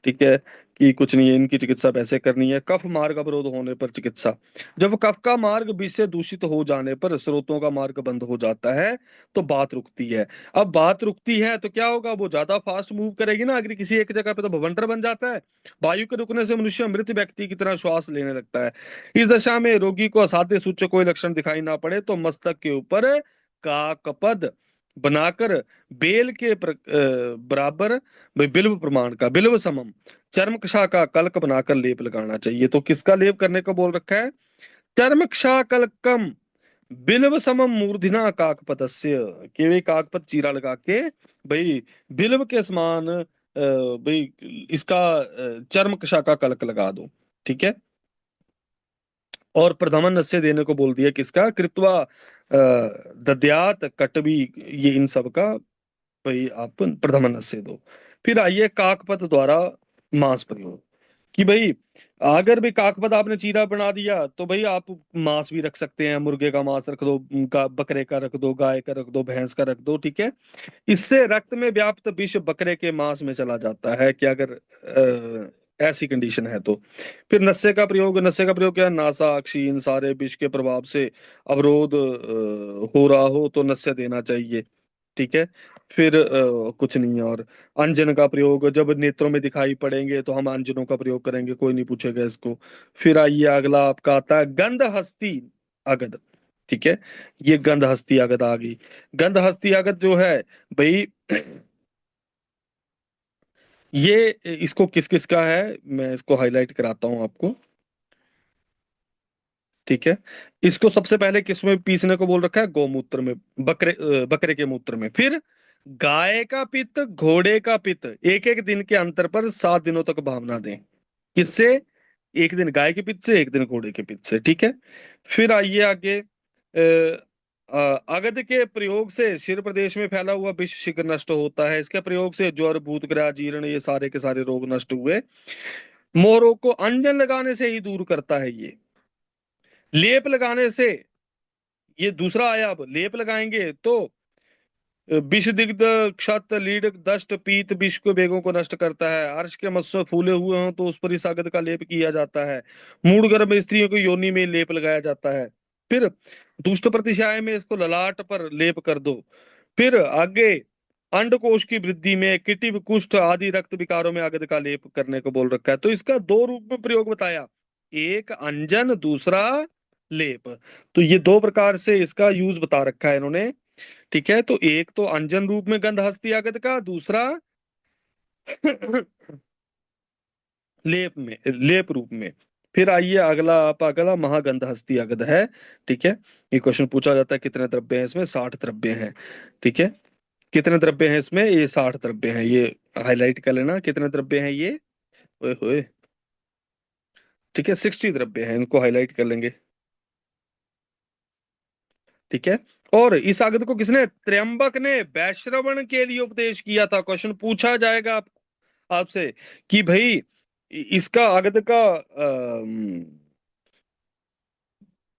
ठीक है, कि कुछ नहीं है, इनकी चिकित्सा वैसे करनी है। कफ मार्ग अवरोध होने पर चिकित्सा। जब कफ का मार्ग विष से दूषित हो जाने पर स्रोतों का मार्ग बंद हो जाता है तो बात रुकती है। अब बात रुकती है तो क्या होगा? वो ज्यादा फास्ट मूव करेगी ना, अगर किसी एक जगह पे, तो भवंडर बन जाता है। वायु के रुकने से मनुष्य मृत व्यक्ति की तरह श्वास लेने लगता है। इस दशा में रोगी को असाध्य सूच्य कोई लक्षण दिखाई ना पड़े तो मस्तक के ऊपर काकपद बनाकर बेल के बराबर, बिल्व प्रमाण का, बिल्व समम चर्मकशा का कल्क बनाकर लेप लगाना चाहिए। तो किसका लेप करने को बोल रखा है? चर्मकशा कल्कम बिल्व समम मूर्धना काकपतस्य, कि वे काकपत चीरा लगा के भाई बिल्व के समान भाई इसका चर्मकशा का कल्क लगा दो, ठीक है। और प्रथमन नस्य देने को बोल दिया, किसका? कृत्वा दद्यात कटवी, ये इन सब का भाई आप प्रथमन नस्य दो। फिर आइए काकपत द्वारा मांस प्रयोग, कि भाई अगर भी काकपत आपने चीरा बना दिया तो भाई आप मांस भी रख सकते हैं। मुर्गे का मांस रख दो, बकरे का रख दो, गाय का रख दो, भैंस का रख दो, ठीक है। इससे रक्त में व्याप्त विष बकरे के मांस में चला जाता है, कि अगर ऐसी कंडीशन है तो। फिर नस्से का प्रयोग, नस्से का प्रयोग क्या है? नासा क्षीण सारे विष के प्रभाव से अवरोध हो रहा हो तो नस्य देना चाहिए, ठीक है। फिर कुछ नहीं है। और अंजन का प्रयोग, जब नेत्रों में दिखाई पड़ेंगे तो हम अंजनों का प्रयोग करेंगे, कोई नहीं पूछेगा इसको। फिर आइए अगला आपका आता है गंध हस्ती अगद, ठीक है। ये गंध हस्ती अगद आ गई। गंध हस्ती अगद जो है भाई, ये इसको किस किस का है, मैं इसको हाईलाइट कराता हूं आपको, ठीक है। इसको सबसे पहले किस में पीसने को बोल रखा है? गौमूत्र में, बकरे के मूत्र में। फिर गाय का पित्त, घोड़े का पित्त एक एक दिन के अंतर पर 7 दिनों तक भावना दें। किससे? एक दिन गाय के पित्त से, एक दिन घोड़े के पित्त से, ठीक है। फिर आइए आगे, अगद के प्रयोग से सिर प्रदेश में फैला हुआ विष शीघ्र नष्ट होता है। इसके प्रयोग से ज्वर, भूतग्रह, जीर्ण, ये सारे के सारे रोग नष्ट हुए। मोरों को अंजन लगाने से ही दूर करता है ये। लेप लगाने से, ये दूसरा आया। अब लेप लगाएंगे तो विष दिग्ध, क्षत, लीड, दष्ट, पीत विष के वेगों को नष्ट करता है। अर्श के मत्स्य फूले हुए हों तो उस पर इस अगद का लेप किया जाता है। मूड गर्भ में स्त्रियों को योनि में लेप लगाया जाता है। फिर दुष्ट प्रतिशय में इसको ललाट पर लेप कर दो। फिर आगे अंडकोश की वृद्धि में, किटिव, कुष्ठ आदि रक्त विकारों में अगद का लेप करने को बोल रखा है। तो इसका दो रूप में प्रयोग बताया, एक अंजन, दूसरा लेप। तो ये दो प्रकार से इसका यूज बता रखा है इन्होंने, ठीक है। तो एक तो अंजन रूप में गंध हस्ती आगत का, दूसरा लेप में, लेप रूप में। फिर आइए अगला, आप अगला महागंध हस्ती अगद है, ठीक है। ये क्वेश्चन पूछा जाता है कितने द्रव्य हैं इसमें? 60 द्रव्य हैं, ठीक है। कितने द्रव्य हैं इसमें? ये 60 द्रव्य हैं, ये हाईलाइट कर लेना कितने द्रव्य हैं ये। ओए होए, ठीक है, 60 द्रव्य हैं, इनको हाईलाइट कर लेंगे, ठीक है। और इस आगत को किसने? त्र्यंबक ने वैश्रवण के लिए उपदेश किया था। क्वेश्चन पूछा जाएगा आपसे कि भाई इसका आगत का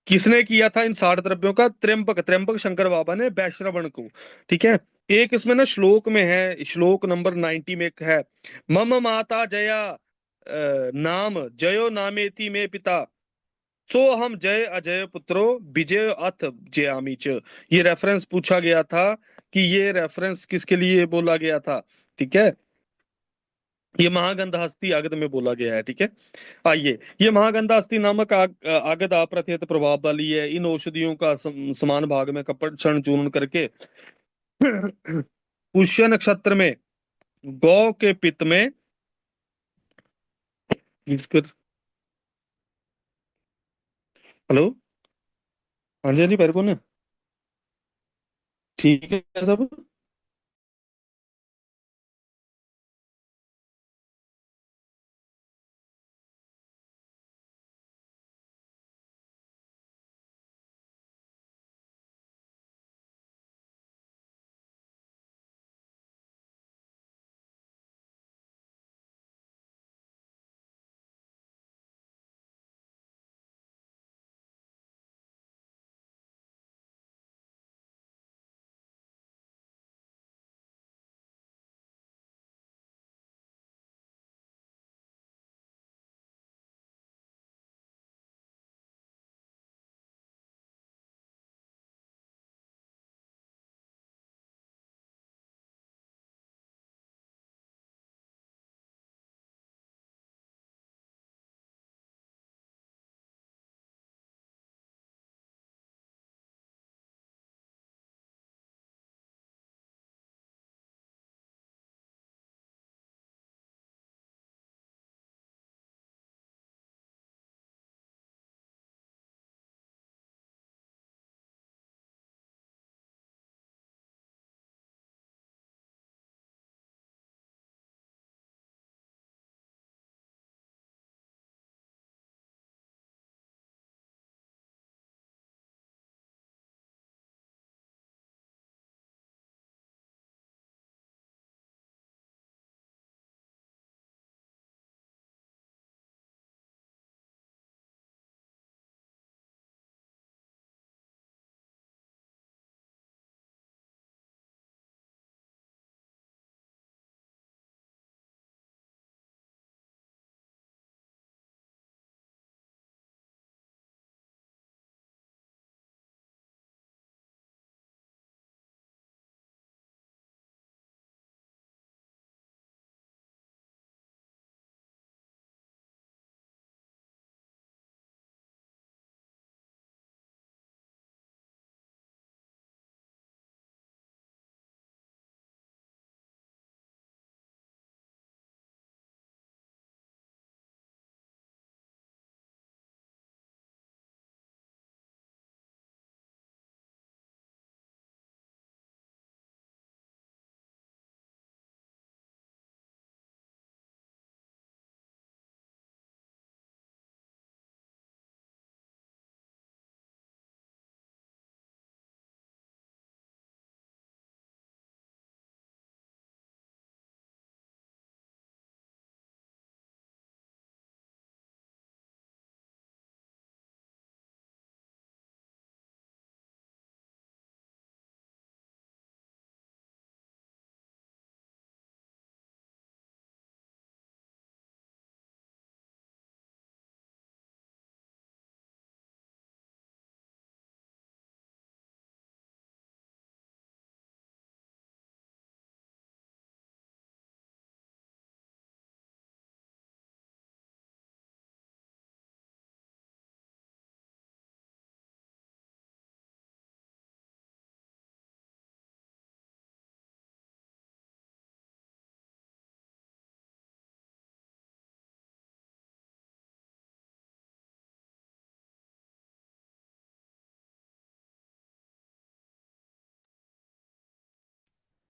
किसने किया था इन 60 द्रव्यों का? त्र्यंबक, त्र्यंबक शंकर बाबा ने वैश्रवण को, ठीक है। एक इसमें ना श्लोक में है, श्लोक नंबर 90 में एक है, मम माता जया नाम जयो नामेति में पिता, सो हम जय अजय पुत्रो विजय अथ जयामि च। ये रेफरेंस पूछा गया था कि ये रेफरेंस किसके लिए बोला गया था, ठीक है। ये महागंध हस्ती आगद में बोला गया है, ठीक है। आइए, ये महागंध हस्ती नामक आगद अप्रथित प्रभाव वाली है। इन औषधियों का समान भाग में कपट क्षण चूर्ण करके पुष्य नक्षत्र में गौ के पित्त में इसको, हेलो, हाँ जी हाँ जी, पैर कौन है, ठीक है सब।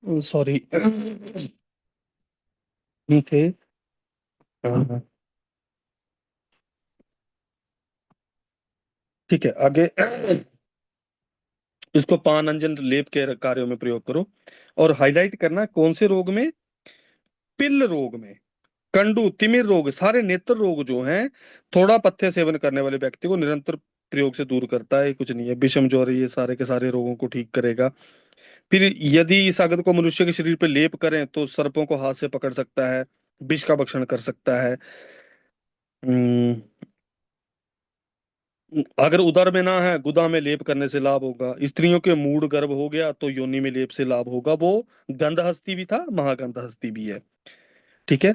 सॉरी थे, हाँ, ठीक है आगे। इसको पान अंजन लेप के कार्यों में प्रयोग करो, और हाईलाइट करना कौन से रोग में, पिल्ल रोग में, कंडू तिमिर रोग, सारे नेत्र रोग जो हैं, थोड़ा पथ्य सेवन करने वाले व्यक्ति को निरंतर प्रयोग से दूर करता है, कुछ नहीं है, विषम ज्वर ये सारे के सारे रोगों को ठीक करेगा। फिर यदि इस अगद को मनुष्य के शरीर पर लेप करें तो सर्पों को हाथ से पकड़ सकता है, विष का भक्षण कर सकता है। हम्म, अगर उदर में ना है, गुदा में लेप करने से लाभ होगा। स्त्रियों के मूड गर्भ हो गया तो योनि में लेप से लाभ होगा। वो गंध हस्ती भी था, महागंध हस्ती भी है। ठीक है।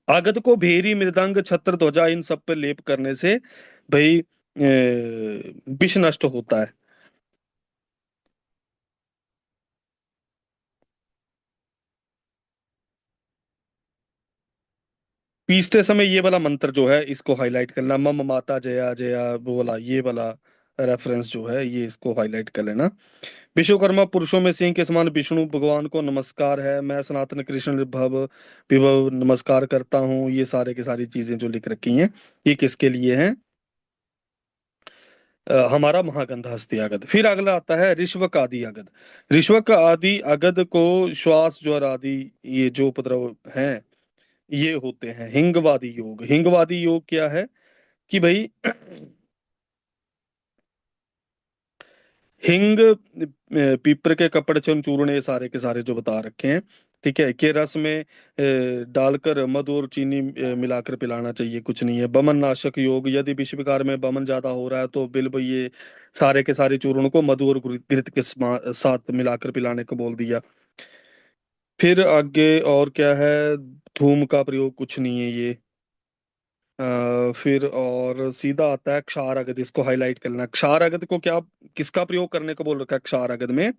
अगद को भेरी, मृदंग, छत्र, ध्वजा इन सब पे लेप करने से भाई विष नष्ट होता है। पीसते समय ये वाला मंत्र जो है इसको हाईलाइट करना, मम माता जया जया, वो वाला, ये वाला रेफरेंस जो है ये इसको हाईलाइट कर लेना। विश्वकर्मा पुरुषों में सिंह के समान विष्णु भगवान को नमस्कार है। मैं सनातन कृष्ण भव विभव नमस्कार करता हूँ। ये सारे की सारी चीजें जो लिख रखी हैं ये किसके लिए हैं? हमारा महागंध हस्ती अगद। फिर अगला आता है ऋष्वक आदि अगद। ऋष्वक आदि अगद को श्वास ज्वर आदि ये जो उपद्रव हैं ये होते हैं। हिंगवादी योग, हिंगवादी योग क्या है कि भाई हिंग, पीपर के कपड़, चूर्ण चूर्ण, ये सारे के सारे जो बता रखे हैं, ठीक है, के रस में डालकर मधु और चीनी मिलाकर पिलाना चाहिए, कुछ नहीं है। बमन नाशक योग, यदि विष विकार में बमन ज्यादा हो रहा है तो बिल्व ये सारे के सारे चूर्ण को मधु और घृत के साथ मिलाकर पिलाने को बोल दिया। फिर आगे और क्या है? धूम का प्रयोग कुछ नहीं है ये। फिर और सीधा आता है क्षार अगद, इसको हाईलाइट करना। क्षार अगद को क्या, किसका प्रयोग करने को बोल रखा है क्षार अगद में?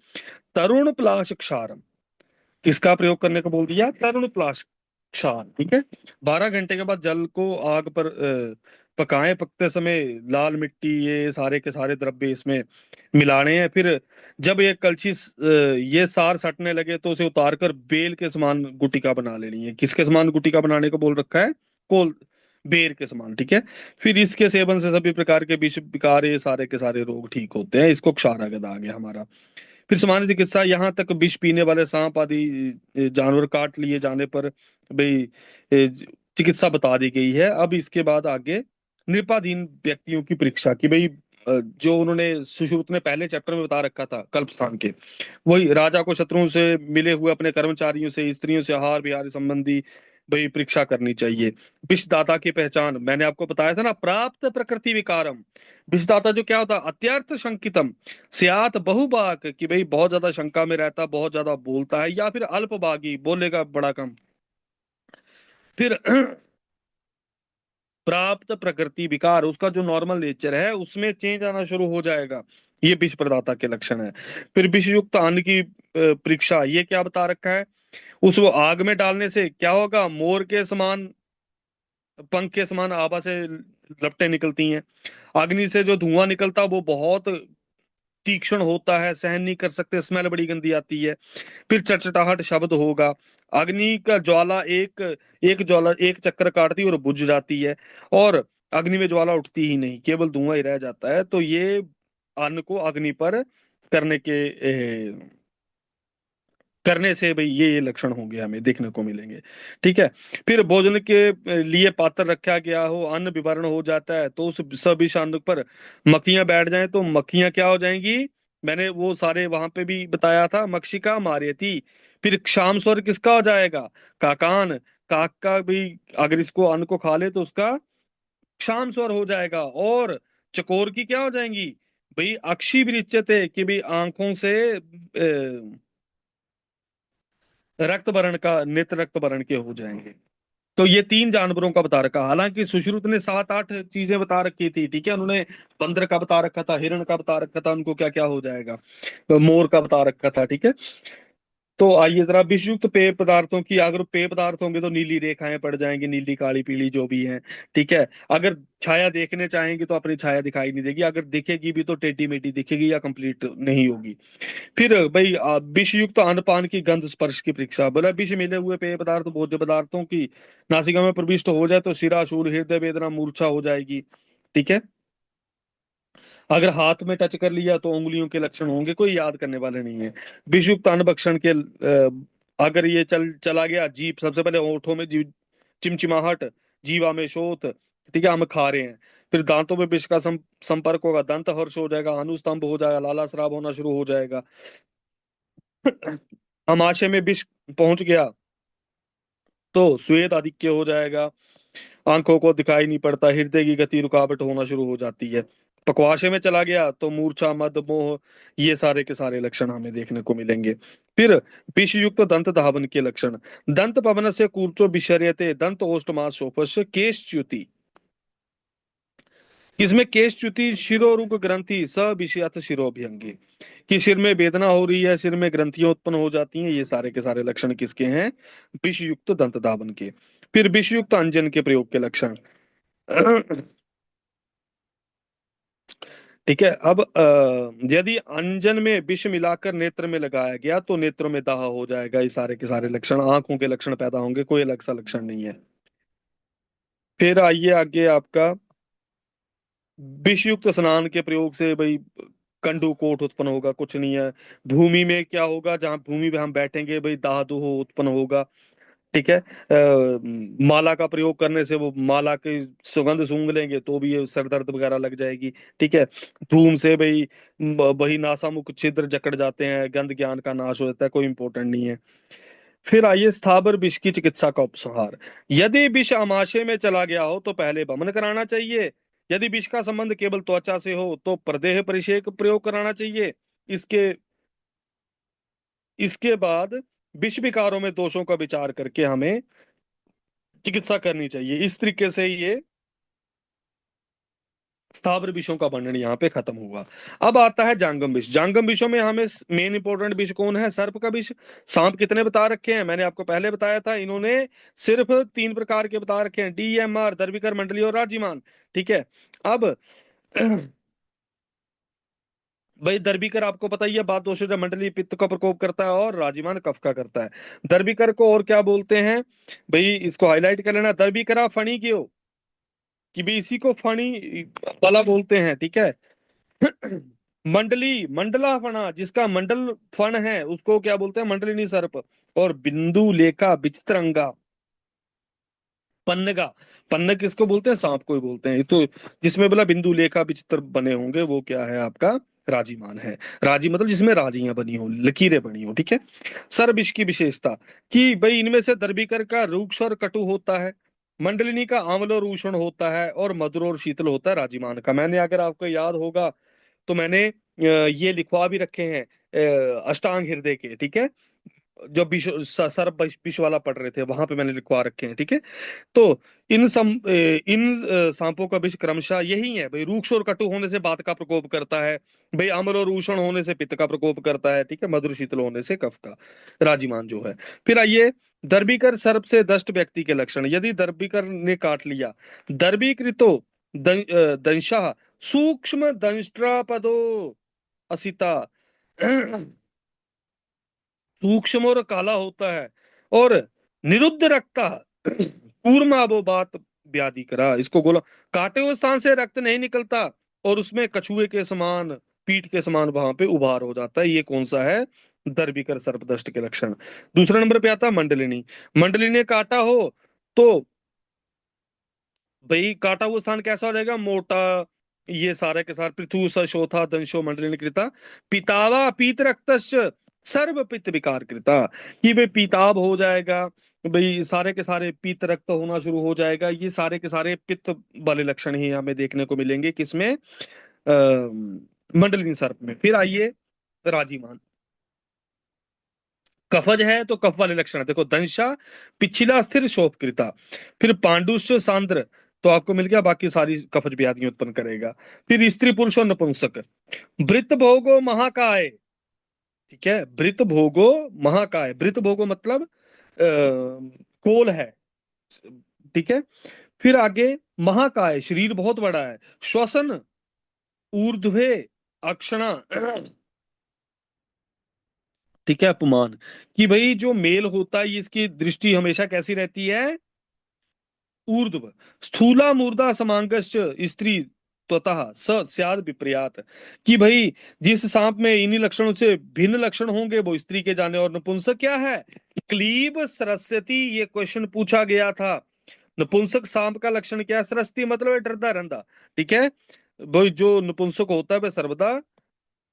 तरुण प्लाश क्षारम। किसका प्रयोग करने को बोल दिया? तरुण प्लाश क्षार। ठीक है। 12 घंटे के बाद जल को आग पर पकाएं। पकते समय लाल मिट्टी ये सारे के सारे द्रव्य इसमें मिलाने हैं। फिर जब ये कलछी ये सार सटने लगे तो उसे उतार कर बेल के समान गुटिका बना लेनी है। किसके समान गुटिका बनाने को बोल रखा है? कोल, बेर के समान। ठीक है। फिर इसके सेवन से सभी प्रकार के विष विकार ये सारे के सारे रोग ठीक होते हैं। इसको क्षारागद आ गया हमारा। फिर सामान्य चिकित्सा, यहाँ तक विष पीने वाले सांप आदि जानवर काट लिए जाने पर भाई चिकित्सा बता दी गई है। अब इसके बाद आगे नृपाधीन व्यक्तियों की परीक्षा की भाई जो उन्होंने सुश्रुत ने पहले चैप्टर में बता रखा था कल्प स्थान के, वही राजा को शत्रुओं से मिले हुए अपने कर्मचारियों से, स्त्रियों से आहार विहार संबंधी भाई परीक्षा करनी चाहिए। विषदाता की पहचान मैंने आपको बताया था ना, प्राप्त प्रकृति विकारम। विषदाता जो क्या होता है? अत्यर्थ शंकितम सियात बहुबाक, कि भाई बहुत ज्यादा शंका में रहता, बहुत ज्यादा बोलता है, या फिर अल्पबागी, बोलेगा बड़ा कम। फिर प्राप्त प्रकृति विकार, उसका जो नॉर्मल नेचर है उसमें चेंज आना शुरू हो जाएगा। ये विष प्रदाता के लक्षण है। फिर विषयुक्त अन्न की परीक्षा, ये क्या बता रखा है? उसको आग में डालने से क्या होगा? मोर के समान, पंख के समान आभा से लपटें निकलती हैं। अग्नि से जो धुआं निकलता है वो बहुत तीक्ष्ण होता है, सहन नहीं कर सकते, स्मेल बड़ी गंदी आती है। फिर चटचटाहट शब्द होगा। अग्नि का ज्वाला एक एक ज्वाला एक चक्कर काटती है और बुझ जाती है। और अग्नि में ज्वाला उठती ही नहीं, केवल धुआं ही रह जाता है। तो ये अन्न को अग्नि पर करने के करने से भाई ये लक्षण होंगे हमें देखने को मिलेंगे। ठीक है। फिर भोजन के लिए पात्र रखा गया हो, अन्न विवरण हो जाता है तो उस सब इस अन्न पर मक्खियां बैठ जाएं तो मक्खियां क्या हो जाएंगी? मैंने वो सारे वहां पे भी बताया था, मक्षिका मार्यति। फिर क्षाम स्वर किसका हो जाएगा? काकान, काक का भी अगर इसको अन्न को खा ले तो उसका क्षाम स्वर हो जाएगा। और चकोर की क्या हो जाएंगी? भाई अक्षी विरिच्यते, कि भाई आंखों से रक्त वर्ण का, नेत्र रक्त वर्ण के हो जाएंगे। तो ये तीन जानवरों का बता रखा। हालांकि सुश्रुत ने 7-8 चीजें बता रखी थी। ठीक है। उन्होंने बंदर का बता रखा था, हिरण का बता रखा था, उनको क्या क्या हो जाएगा, तो मोर का बता रखा था। ठीक है। तो आइए जरा विषयुक्त पेय पदार्थों की, अगर पेय पदार्थ होंगे तो नीली रेखाएं पड़ जाएंगी, नीली काली पीली जो भी हैं। ठीक है। अगर छाया देखने चाहेंगे तो अपनी छाया दिखाई नहीं देगी, अगर दिखेगी भी तो टेढ़ी मेढ़ी दिखेगी या कंप्लीट नहीं होगी। फिर भाई विष युक्त अन्न की गंध स्पर्श की परीक्षा, बोला विष मिले हुए पेय पदार्थ भोज्य पदार्थों की नासिका में प्रविष्ट हो जाए तो शिरा शूल हृदय वेदना मूर्छा हो जाएगी। ठीक है। अगर हाथ में टच कर लिया तो उंगलियों के लक्षण होंगे, कोई याद करने वाले नहीं है। विष युक्त अन्न भक्षण के अगर ये चला गया जीभ, सबसे पहले होठों में चिमचिमाहट, जीवा में शोथ, ठीक है, हम खा रहे हैं, फिर दांतों में विष का संपर्क होगा, दंत हर्ष हो जाएगा, अनुस्तंभ हो जाएगा, लाला स्राव होना शुरू हो जाएगा। आमाशय में विष पहुंच गया तो श्वेत आधिक्य हो जाएगा, आंखों को दिखाई नहीं पड़ता, हृदय की गति रुकावट होना शुरू हो जाती है। पक्वाशय में चला गया तो मूर्छा, मद, मोह, ये सारे के सारे लक्षण हमें देखने को मिलेंगे। फिर विष युक्त दंत धावन के लक्षण। दंत पवन से कूर्चो विशर्यते, दंत ओष्ठमास शोफस्य केशच्युति। इसमें केशच्युति शिरोरुग ग्रंथि स विषयत शिरोभ्यंगी, कि सिर में वेदना हो रही है, सिर में ग्रंथियां उत्पन्न हो जाती हैं, ये सारे के सारे लक्षण किसके हैं? विषयुक्त दंत धावन के। फिर विषयुक्त अंजन के प्रयोग के लक्षण। ठीक है, अब यदि अंजन में विष मिलाकर नेत्र में लगाया गया तो नेत्रों में दाह हो जाएगा, ये सारे के सारे लक्षण, आंखों के लक्षण पैदा होंगे, कोई अलग सा लक्षण नहीं है। फिर आइए आगे आपका, विषयुक्त स्नान के प्रयोग से भाई कंडू कोट उत्पन्न होगा, कुछ नहीं है। भूमि में क्या होगा, जहां भूमि पे हम बैठेंगे भाई दाह दूह उत्पन्न होगा। ठीक है, माला का प्रयोग करने से वो माला की सुगंध सूंघ लेंगे तो भी ये सर दर्द वगैरह लग जाएगी। ठीक है, धूम से भाई वही नासामुख छिद्र जकड़ जाते हैं, गंध ज्ञान का नाश हो जाता है, कोई इंपॉर्टेंट नहीं है। फिर आइए स्थावर विष की चिकित्सा का उपसंहार। यदि विष आमाशय में चला गया हो तो पहले वमन कराना चाहिए। यदि विष का संबंध केवल त्वचा से हो तो प्रदेह परिषेक प्रयोग कराना चाहिए। इसके इसके बाद विष विकारों में दोषों का विचार करके हमें चिकित्सा करनी चाहिए। इस तरीके से ये स्थावर विषयों का वर्णन यहाँ पे खत्म हुआ। अब आता है जांगम विष। जांगम विषयों में हमें मेन इंपॉर्टेंट विष कौन है? सर्प का विष। सांप कितने बता रखे हैं? मैंने आपको पहले बताया था, इन्होंने सिर्फ 3 प्रकार के बता रखे हैं, डीएमआर, दर्भिकर, मंडली और राजीमान। ठीक है, अब भाई दर्भिकर आपको पता ही है, बात दोषो मंडली पित्त का प्रकोप करता है और राजीमान कफ का करता है। दर्भिकर को और क्या बोलते हैं भाई, इसको हाईलाइट कर लेना, दर्भिकरा फणी क्यों, कि भाई इसी को फणी वाला बोलते हैं। ठीक है, मंडली, मंडला फणा, जिसका मंडल फण है उसको क्या बोलते हैं? मंडलिनी सर्प। और बिंदु लेखा विचित्रंगा, पन्नगा, पन्नग किसको बोलते हैं? सांप को ही बोलते हैं। तो जिसमें बोला बिंदु लेखा विचित्र बने होंगे वो क्या है आपका? राजीमान है। राजी मतलब जिसमें राजियां बनी हो, लकीरें बनी हो। ठीक है, सर्विष की विशेषता, कि भाई इनमें से दर्भिकर का रूक्ष और कटु होता है, मंडलिनी का आम्ल और उष्ण होता है, और मधुर और शीतल होता है राजीमान का। मैंने, अगर आपको याद होगा तो मैंने ये लिखवा भी रखे हैं अष्टांग हृदय के। ठीक है, जो सर्प विष वाला पढ़ रहे थे वहां पे मैंने लिखवा रखे हैं। ठीक है, तो इन सांपों का विष क्रमशः यही है भाई, रूक्ष और कटु होने से वात का प्रकोप करता है, भाई अम्ल और उष्ण होने से पित्त का प्रकोप करता है। ठीक है, मधुर शीतल होने से कफ का, राजीमान जो है। फिर आइए दर्भिकर सर्प से दष्ट व्यक्ति के लक्षण। यदि दर्भिकर ने काट लिया, दर्भीकृतो दंशा सूक्ष्म दंष्ट्रापदो असिता, सूक्ष्म और काला होता है, और निरुद्ध रक्ता कूर्माबोबात व्याधि करा। इसको गोला, काटे हुए स्थान से रक्त नहीं निकलता और उसमें कछुए के समान, पीठ के समान वहां पे उभार हो जाता है। ये कौन सा है? दर्भिकर सर्पदष्ट के लक्षण। दूसरे नंबर पे आता है मंडलिनी। मंडलिनी ने काटा हो तो भाई काटा हुआ स्थान कैसा हो जाएगा? मोटा, ये सारे के सारे पृथु सशोथा दंशो मंडलिनी कृता, पितावा पीत रक्तश्च सर्व पित्त विकार कृता, कि भाई पीताब हो जाएगा, भाई सारे के सारे पीत रक्त होना शुरू हो जाएगा। ये सारे के सारे पित्त वाले लक्षण ही हमें देखने को मिलेंगे किसमें? मंडलिनी सर्प में। फिर आइए राजीमान। कफज है तो कफ वाले लक्षण है, देखो दंशा, पिछला स्थिर शोभकृता, फिर पांडुष्य सांद्र, तो आपको मिल गया, बाकी सारी कफज व्याधियां उत्पन्न करेगा। फिर स्त्री पुरुष और नपुंसक। वृत्त भोगो महाकाय। ठीक है, वृत्त भोगो महाकाय, वृत्त भोगो मतलब कोल है। ठीक है, फिर आगे महाकाय, शरीर बहुत बड़ा है। श्वसन ऊर्ध्वे अक्षणा, ठीक है, अपमान, कि भाई जो मेल होता है इसकी दृष्टि हमेशा कैसी रहती है? ऊर्ध्व। स्थूला मूर्धा समांगश्च स्त्री त्वतः स स्याद विपर्यात, कि भाई जिस सांप में इन्हीं लक्षणों से भिन्न लक्षण होंगे वो स्त्री के जाने। और नपुंसक क्या है? क्लीब सरस्वती, ये क्वेश्चन पूछा गया था नपुंसक सांप का लक्षण क्या है? सरस्ती मतलब है डरता रहता, ठीक है। वो जो नपुंसक होता है वह सर्वदा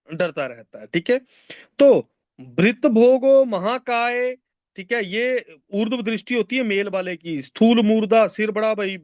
डरता रहता है, ठीक है। तो वृत्त भोगो महाकाय, ठीक है, ये ऊर्ध्व दृष्टि होती है मेल वाले की। स्थूल मूर्धा, सिर बड़ा भाई,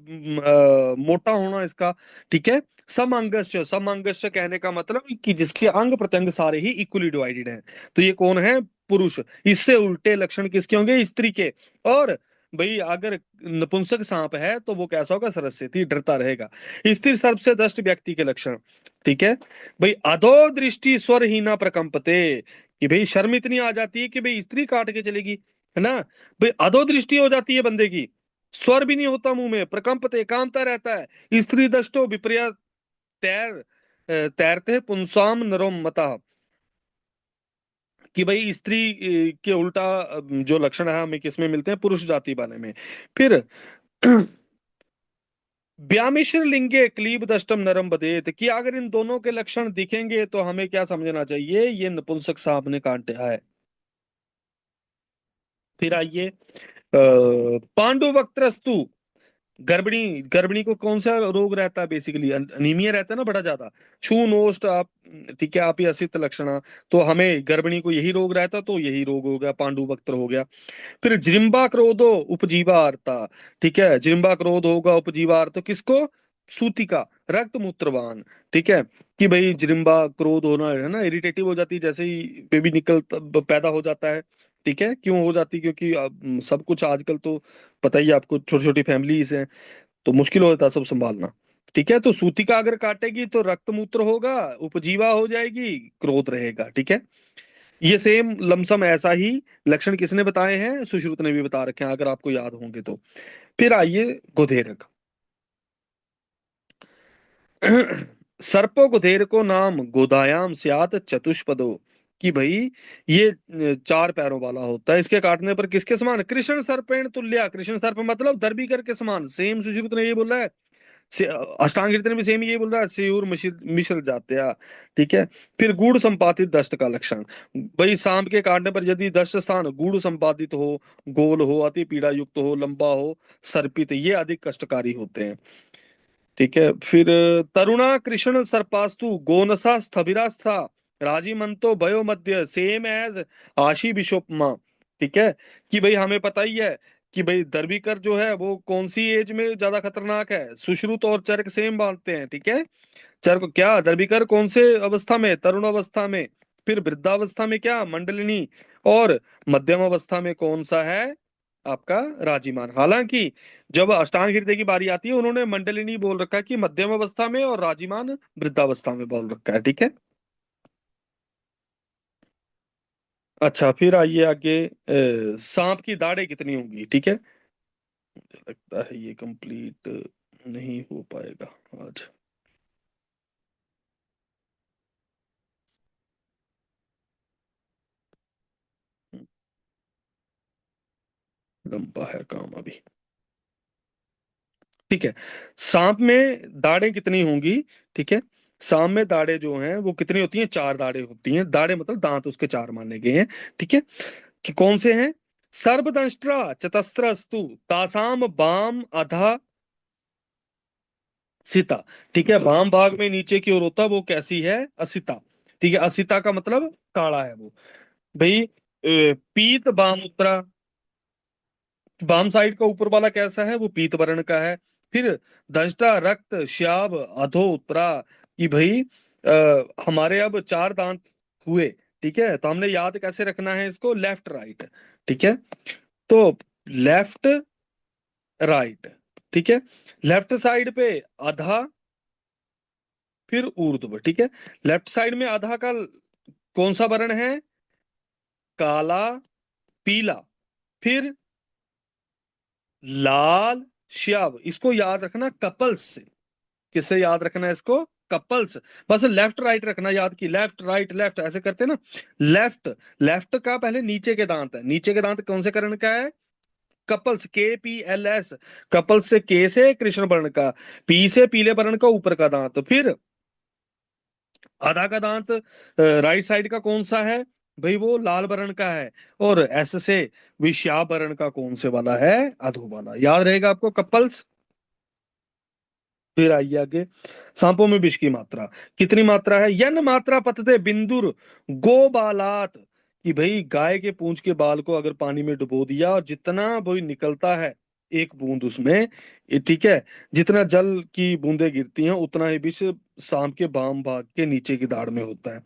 मोटा होना इसका, ठीक है। समअंगस्य, समअंगस्य कहने का मतलब कि जिसके अंग प्रत्यंग सारे ही इक्वली डिवाइडेड हैं, तो ये कौन है? पुरुष। इससे उल्टे लक्षण किसके होंगे? स्त्री के। और भाई अगर नपुंसक सांप है तो वो कैसा होगा? सरस्वती, डरता रहेगा। स्थिर सर्प से दष्ट व्यक्ति के लक्षण, ठीक है। भाई अधो दृष्टि स्वरहीना प्रकंपते, कि भाई शर्म इतनी आ जाती है कि भाई स्त्री काट के चलेगी, है ना। भाई अधो दृष्टि हो जाती है बंदे की, स्वर भी नहीं होता मुंह में, प्रकंपते कांपता रहता है। स्त्री दष्टो विपर्य तैरते पुंसाम नरोम मता, कि भाई स्त्री के उल्टा जो लक्षण है हमें किसमें मिलते हैं? पुरुष जाति वाले में। फिर व्यामिश्र लिंगे क्लीब दष्टम नरम बदेत, कि अगर इन दोनों के लक्षण दिखेंगे तो हमें क्या समझना चाहिए? ये नपुंसक सांप ने काटा है। फिर आइए पांडु वक्त्रस्तु, गर्भिणी, गर्भिणी को कौन सा रोग रहता है? बेसिकली अनीमिया रहता है ना बड़ा ज्यादा। छू नोस्ट आप, ठीक है, आप ही असित लक्षणा, तो हमें गर्भिणी को यही रोग रहता, तो यही रोग हो गया, पांडु वक्त्र हो गया। फिर जृंबा क्रोधो उपजीवार्ता, ठीक है, जृंबा क्रोध होगा, उपजीवार्थ किसको? सूतिका, रक्त मूत्रवान, ठीक है। कि भाई जृंबा क्रोध होना है ना, इरिटेटिव हो जाती है जैसे ही बेबी निकल पैदा हो जाता है, ठीक है। क्यों हो जाती है? क्योंकि सब कुछ आजकल तो पता ही है आपको, छोटी छोटी फैमिलीज हैं, तो मुश्किल हो जाता है सब संभालना, ठीक है। तो सूतिका अगर काटेगी तो रक्त मूत्र होगा, उपजीवा हो जाएगी, क्रोध रहेगा, ठीक है। ये सेम लमसम ऐसा ही लक्षण किसने बताए हैं? सुश्रुत ने भी बता रखे हैं, अगर आपको याद होंगे तो। फिर आइए गोधेरक। सर्पो गोधेरको नाम गोदायाम स्यात चतुष्पदो, कि भाई ये चार पैरों वाला होता है, इसके काटने पर किसके समान? कृष्ण सर्पेण तुल्य, कृष्ण सर्प मतलब दर्भिकर के समान। सेम सुश्रुत ने ये बोला है, से- अष्टांग हृदय में भी सेम ये बोल रहा है, सेयूर मिश्र मिश्र जाते हैं, ठीक है। फिर गूढ़ संपादित दस्त का लक्षण, भाई सांप के काटने पर यदि दस्त स्थान गूढ़ संपादित हो, गोल हो, अति पीड़ा युक्त हो, लंबा हो, सर्पित, ये अधिक कष्टकारी होते हैं, ठीक है। फिर तरुणा कृष्ण सर्पास्तु गोनसा स्थविरास्था राजीमंतो भयो मध्य, सेम एज आशी बिशोपमा, ठीक है। कि भाई हमें पता ही है कि भाई दर्भिकर जो है वो कौन सी एज में ज्यादा खतरनाक है? सुश्रुत और चरक सेम बांधते हैं, ठीक है। चरक क्या, दर्भिकर कौन से अवस्था में? तरुण अवस्था में। फिर वृद्धावस्था में क्या? मंडलिनी। और मध्यम अवस्था में कौन सा है आपका? राजीमान। हालांकि जब अष्टांग हृदय की बारी आती है उन्होंने मंडलिनी बोल रखा है कि मध्यम अवस्था में, और राजीमान वृद्धावस्था में बोल रखा है, ठीक है। अच्छा, फिर आइए आगे, सांप की दाढ़ें कितनी होंगी, ठीक है। लगता है ये कंप्लीट नहीं हो पाएगा आज। लंबा है काम अभी, ठीक है। सांप में दाढ़ें कितनी होंगी, ठीक है। सांप में दाढ़ें जो हैं वो कितनी होती हैं? चार दाढ़ें होती हैं। दाढ़ें मतलब दांत उसके चार माने गए हैं, ठीक है। कि कौन से हैं? सर्वदंष्ट्रा चतस्रस्तु तासाम बाम अधा सिता, ठीक है। वाम भाग में नीचे की ओर होता, वो कैसी है? असिता, ठीक है। असिता का मतलब काला है वो। भाई पीत बाम उत्तरा, वाम साइड का ऊपर वाला कैसा है? वो पीत वर्ण का है। फिर दंष्टा रक्त श्याव अधो उत्तरा, कि भाई हमारे अब चार दांत हुए, ठीक है। तो हमने याद कैसे रखना है इसको? लेफ्ट राइट, ठीक है। तो लेफ्ट राइट, ठीक है। लेफ्ट साइड पे आधा, फिर ऊर्ध्व, ठीक है। लेफ्ट साइड में आधा का कौन सा वर्ण है? काला, पीला, फिर लाल, श्याव। इसको याद रखना कपल्स से। किससे याद रखना है इसको? कपल्स। बस लेफ्ट राइट रखना याद, की लेफ्ट राइट लेफ्ट ऐसे करते ना। लेफ्ट, लेफ्ट का पहले नीचे के दांत है, नीचे के दांत कौन से कर्ण का है? Couples, KPLS। कपल्स से के से कृष्ण वर्ण का, पी से पीले वर्ण का ऊपर का दांत, फिर आधा का दांत राइट साइड का कौन सा है? भाई वो लाल वर्ण का है। और एस से विषाभ वर्ण का कौन से वाला है? अधो वाला। याद रहेगा आपको कपल्स। फिर आइए आगे। सांपों में विष की मात्रा कितनी मात्रा है? यन मात्रा पतते बिंदुर गोबालात। कि भाई गाय के पूंछ के बाल को अगर पानी में डुबो दिया और जितना वही निकलता है एक बूंद उसमें, ठीक है, जितना जल की बूंदें गिरती हैं उतना ही विष सांप के वाम भाग के नीचे की दाढ़ में होता है।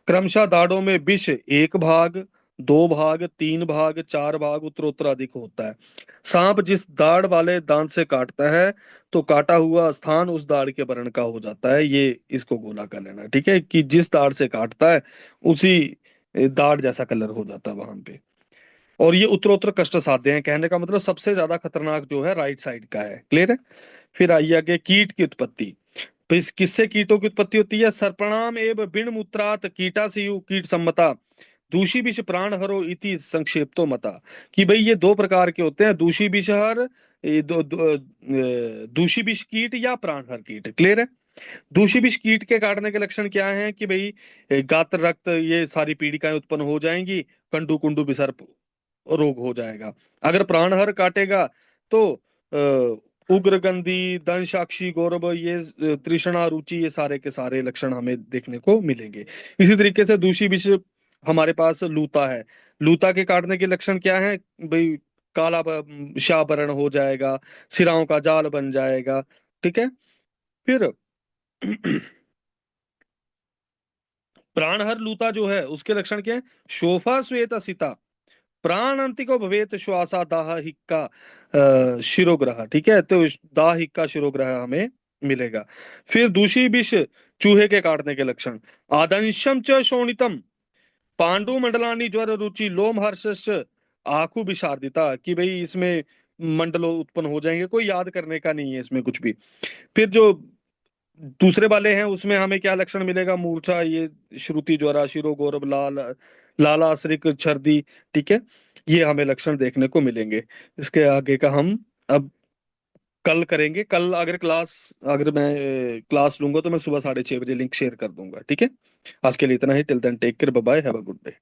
क्रमशः दाढ़ों में विष एक भाग, दो भाग, तीन भाग, चार भाग उत्तरोत्तर अधिक होता है। सांप जिस दाढ़ वाले दांत से काटता है तो काटा हुआ स्थान उस दाढ़ के वर्ण का हो जाता है। ये इसको गोला कर लेना, ठीक है, कि जिस दाढ़ से काटता है उसी दाढ़ जैसा कलर हो जाता है वहां पे। और ये उत्तरोत्तर कष्ट साध्य है, कहने का मतलब सबसे ज्यादा खतरनाक जो है राइट साइड का है। क्लियर है? फिर आइए आगे। कीट की उत्पत्ति। तो इस किससे कीटों की उत्पत्ति होती है? सर्पणाम एव बिण मूत्रात कीटा से कीट सम्मता दूषी विष प्राण हरो इति संक्षेप्तो मता। कि भाई ये दो प्रकार के होते हैं, दूषी विषहर, दूषी विष कीट या प्राणहर कीट। क्लियर है? दूषी विष कीट के काटने के लक्षण क्या हैं? कि भाई गात्र रक्त ये सारी पीड़िकाएं उत्पन्न हो जाएंगी, कंडू कुंडू विसर्प रोग हो जाएगा। अगर प्राणहर काटेगा तो उग्रगंधी, दंशाक्षी, गौरव, ये तृष्णा, रुचि, ये सारे के सारे लक्षण हमें देखने को मिलेंगे। इसी तरीके से दूषी विष हमारे पास लूता है। लूता के काटने के लक्षण क्या है? भाई काला शाबरण हो जाएगा, सिराओं का जाल बन जाएगा। ठीक है? फिर प्राणहर लूता जो है उसके लक्षण क्या है? शोफा श्वेत सिता प्राण अंतिको भवेत श्वासा दाह हिक्का शिरोग्रह। ठीक है, तो दाह हिक्का शिरोग्रह हमें मिलेगा। फिर दूसरी विष चूहे के काटने के लक्षण। आदंशम च शोणितम पांडु मंडलानी ज्वर रुचि लोम हर्ष आखु विशारदिता। कि भाई इसमें मंडलों उत्पन्न हो जाएंगे, कोई याद करने का नहीं है इसमें कुछ भी। फिर जो दूसरे वाले हैं उसमें हमें क्या लक्षण मिलेगा? मूर्छा, ये श्रुति ज्वरा, शिरो गौरव, लाला आश्रिक छर्दी। ठीक है, ये हमें लक्षण देखने को मिलेंगे। इसके आगे का हम अब कल करेंगे। कल अगर मैं क्लास लूंगा तो मैं सुबह 6:30 बजे लिंक शेयर कर दूंगा। ठीक है? आज के लिए इतना ही। Till then take care, bye bye, have a good day.